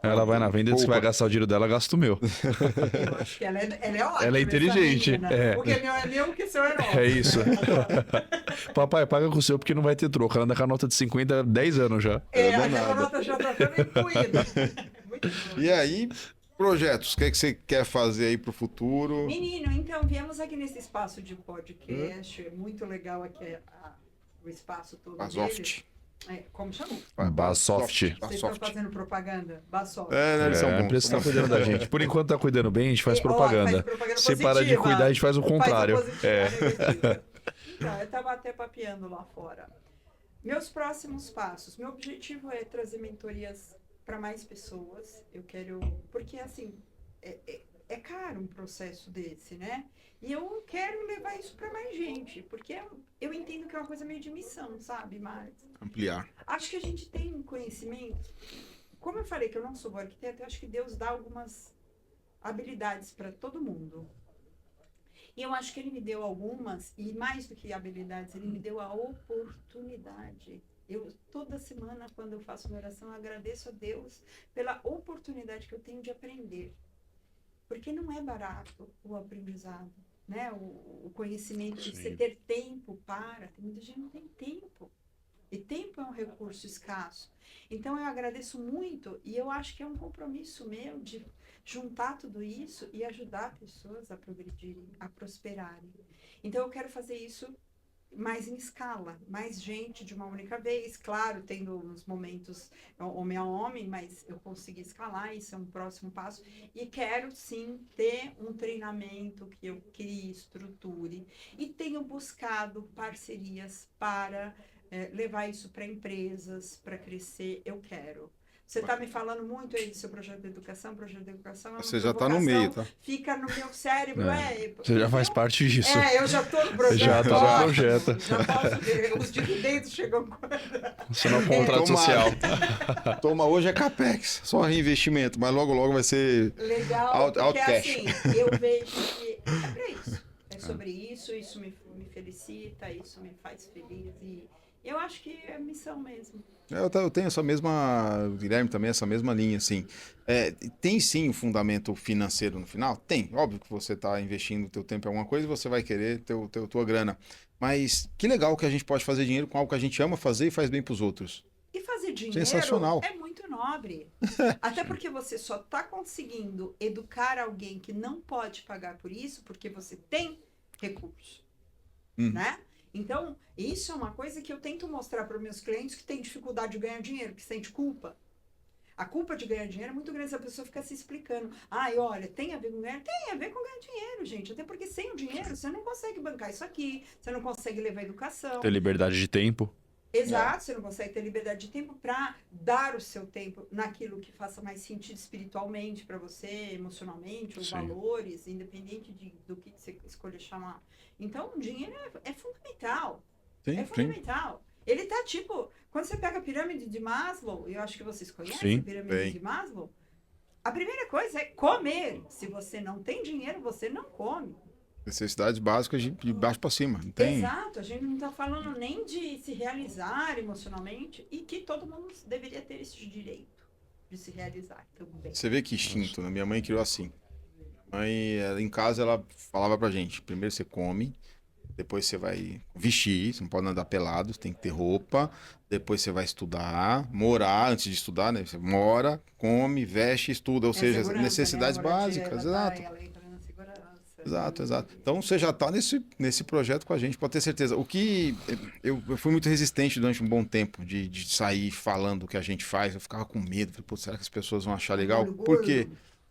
Ela vai na venda e diz que vai Poupa. gastar o dinheiro dela, gasta o meu. Eu acho que ela é ótima. Ela é essa inteligente, menina. é. O que é meu é meu, o que é seu é nosso. É isso. Papai, paga com o seu porque não vai ter troco. Ela anda com a nota de 50 há 10 anos já. Aquela danada. nota já tá toda incluída. Muito bom. E aí, projetos, o que é que você quer fazer aí pro futuro? Menino, então, viemos aqui nesse espaço de podcast. É muito legal aqui o espaço todo deles. Basoft. Como chamam? Basoft. Vocês estão fazendo propaganda? Basoft. Né, eles são bons. Precisa estar cuidando da gente. Por enquanto tá cuidando bem, a gente faz Ó, propaganda. faz propaganda Se para de positiva. cuidar, a gente faz o contrário. Faz a positiva, É. a negativa. Então, eu estava até papeando lá fora. Meus próximos passos. Meu objetivo é trazer mentorias para mais pessoas. Eu quero... Porque, assim, é caro um processo desse, né? E eu quero levar isso para mais gente. Porque eu entendo que é uma coisa meio de missão, sabe, Marcos? Ampliar. Acho que a gente tem conhecimento. Como eu falei que eu não sou boa arquiteta, eu acho que Deus dá algumas habilidades para todo mundo. E eu acho que Ele me deu algumas, e mais do que habilidades, Ele me deu a oportunidade. Eu, toda semana, quando eu faço uma oração, eu agradeço a Deus pela oportunidade que eu tenho de aprender. Porque não é barato o aprendizado, né? O conhecimento, de você ter tempo para. Tem muita gente que não tem tempo. E tempo é um recurso escasso. Então, eu agradeço muito e eu acho que é um compromisso meu de juntar tudo isso e ajudar pessoas a progredirem, a prosperarem. Então, eu quero fazer isso mais em escala, mais gente de uma única vez, claro, tendo uns momentos homem a homem, mas eu consegui escalar, isso é um próximo passo, e quero sim ter um treinamento que eu crie, estruture, e tenho buscado parcerias para levar isso para empresas, para crescer, eu quero. Você está me falando muito aí do seu projeto de educação é uma Você já está no provocação, meio, tá? fica no meu cérebro, Você já faz parte disso. eu já estou no projeto. Já tá no ótimo, projeto. Já posso ver, os dividendos chegam quando... Você não é um contrato social. Toma, hoje é CAPEX, só reinvestimento, mas logo vai ser Legal, porque cash. assim, eu vejo que é para isso. É sobre isso me felicita, isso me faz feliz e eu acho que é missão mesmo. Eu tenho essa mesma, o Guilherme também, essa mesma linha, assim. Tem sim o fundamento financeiro no final? Tem. Óbvio que você está investindo o teu tempo em alguma coisa e você vai querer tua grana. Mas que legal que a gente pode fazer dinheiro com algo que a gente ama fazer e faz bem para os outros. E fazer dinheiro Sensacional. é muito nobre. Até porque você só está conseguindo educar alguém que não pode pagar por isso porque você tem recurso, né? Então, isso é uma coisa que eu tento mostrar para os meus clientes que têm dificuldade de ganhar dinheiro, que sente culpa. A culpa de ganhar dinheiro é muito grande, a pessoa fica se explicando. Olha, tem a ver com ganhar? Tem a ver com ganhar dinheiro, gente. Até porque sem o dinheiro você não consegue bancar isso aqui, você não consegue levar educação. Ter liberdade de tempo. Exato, você não consegue ter liberdade de tempo para dar o seu tempo naquilo que faça mais sentido espiritualmente para você, emocionalmente, os valores, independente do que você escolher chamar. Então, o dinheiro é fundamental. Sim, fundamental. Ele tá tipo, quando você pega a pirâmide de Maslow, eu acho que vocês conhecem a pirâmide de Maslow, a primeira coisa é comer. Se você não tem dinheiro, você não come. Necessidades básicas de baixo para cima. Não tem... Exato, a gente não está falando nem de se realizar emocionalmente e que todo mundo deveria ter esse direito de se realizar também. Você vê que instinto, né? Minha mãe criou assim. Em casa ela falava pra gente, primeiro você come, depois você vai vestir, você não pode andar pelado, você tem que ter roupa, depois você vai estudar, morar, antes de estudar, né? Você mora, come, veste, estuda, ou seja, necessidades básicas, exato. Exato. Então você já está nesse projeto com a gente, pode ter certeza. O que eu fui muito resistente durante um bom tempo de sair falando o que a gente faz, eu ficava com medo, falei, pô, será que as pessoas vão achar legal? Por quê?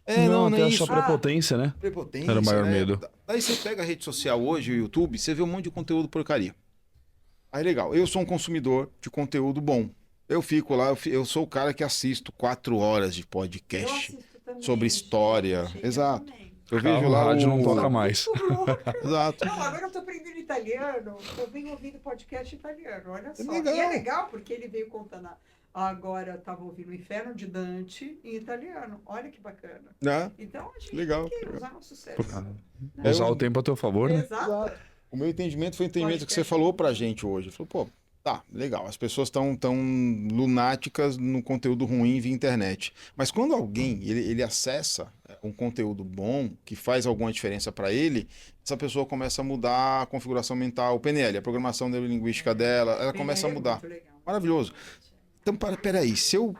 Não é é isso. só prepotência, né? Prepotência, era o maior medo. Daí você pega a rede social hoje, o YouTube, você vê um monte de conteúdo porcaria. Aí legal, eu sou um consumidor de conteúdo bom. Eu fico lá, eu sou o cara que assisto 4 horas de podcast sobre história. Exato. Eu vejo lá o rádio não toca mais. Exato. Não, agora eu tô aprendendo italiano, eu venho ouvindo podcast italiano, olha só. Legal. E é legal porque ele veio contando, agora eu tava ouvindo o Inferno de Dante em italiano, olha que bacana. Então a gente tem que usar nosso cérebro. Usar o tempo a teu favor, né? Exato. O meu entendimento foi o entendimento que você falou pra gente hoje. Falou, pô, Tá, legal. As pessoas estão tão lunáticas no conteúdo ruim via internet. Mas quando alguém ele acessa um conteúdo bom, que faz alguma diferença para ele, essa pessoa começa a mudar a configuração mental, o PNL, a programação neurolinguística dela, ela começa a mudar. Maravilhoso. Então, peraí, se eu,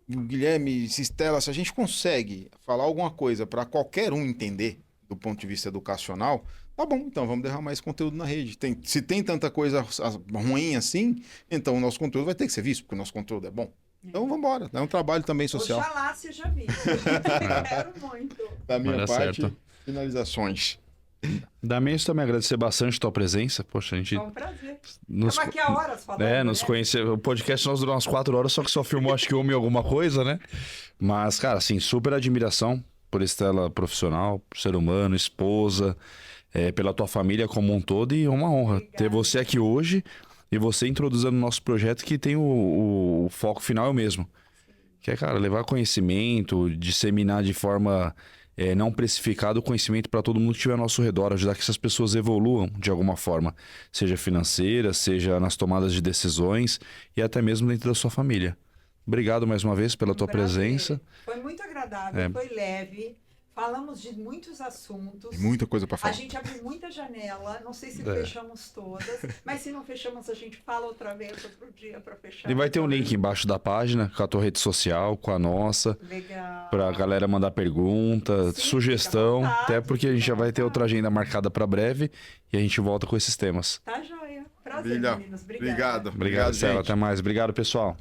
o Guilherme, se Estela, se a gente consegue falar alguma coisa para qualquer um entender, do ponto de vista educacional, tá bom, então vamos derramar esse conteúdo na rede. Se tem tanta coisa ruim assim, então o nosso conteúdo vai ter que ser visto, porque o nosso conteúdo é bom. Então vamos embora. É um trabalho também social. Oxalá seja visto. Quero muito. Da minha Vai dar parte, certo. finalizações. Da minha, também agradecer bastante a tua presença. Poxa, a gente É um prazer. nos, Estamos aqui há horas falando. nos né? conheceu. O podcast nós durou umas 4 horas, só que só filmou acho que uma e alguma coisa, né? Mas, cara, assim, super admiração por Estela profissional, ser humano, esposa, pela tua família como um todo, e uma honra Obrigada. ter você aqui hoje e você introduzindo o nosso projeto, que tem o foco final é o mesmo. Que é, cara, levar conhecimento, disseminar de forma não precificada o conhecimento para todo mundo que estiver ao nosso redor, ajudar que essas pessoas evoluam de alguma forma, seja financeira, seja nas tomadas de decisões e até mesmo dentro da sua família. Obrigado mais uma vez pela Um tua prazer. presença. Foi muito agradável, foi leve. Falamos de muitos assuntos. Tem muita coisa para A falar. gente abriu muita janela, não sei se É. fechamos todas, mas se não fechamos, a gente fala outra vez, outro dia para fechar. E vai ter um link embaixo da página com a tua rede social, com a nossa, Legal. pra galera mandar pergunta, Sim, sugestão, fica à vontade, até porque a gente já fica à vai ter outra vontade. agenda marcada para breve e a gente volta com esses temas. Tá joia. Prazer, Maravilha. meninos. Obrigada. Obrigado. Obrigado, Stella. gente. Até mais. Obrigado, pessoal.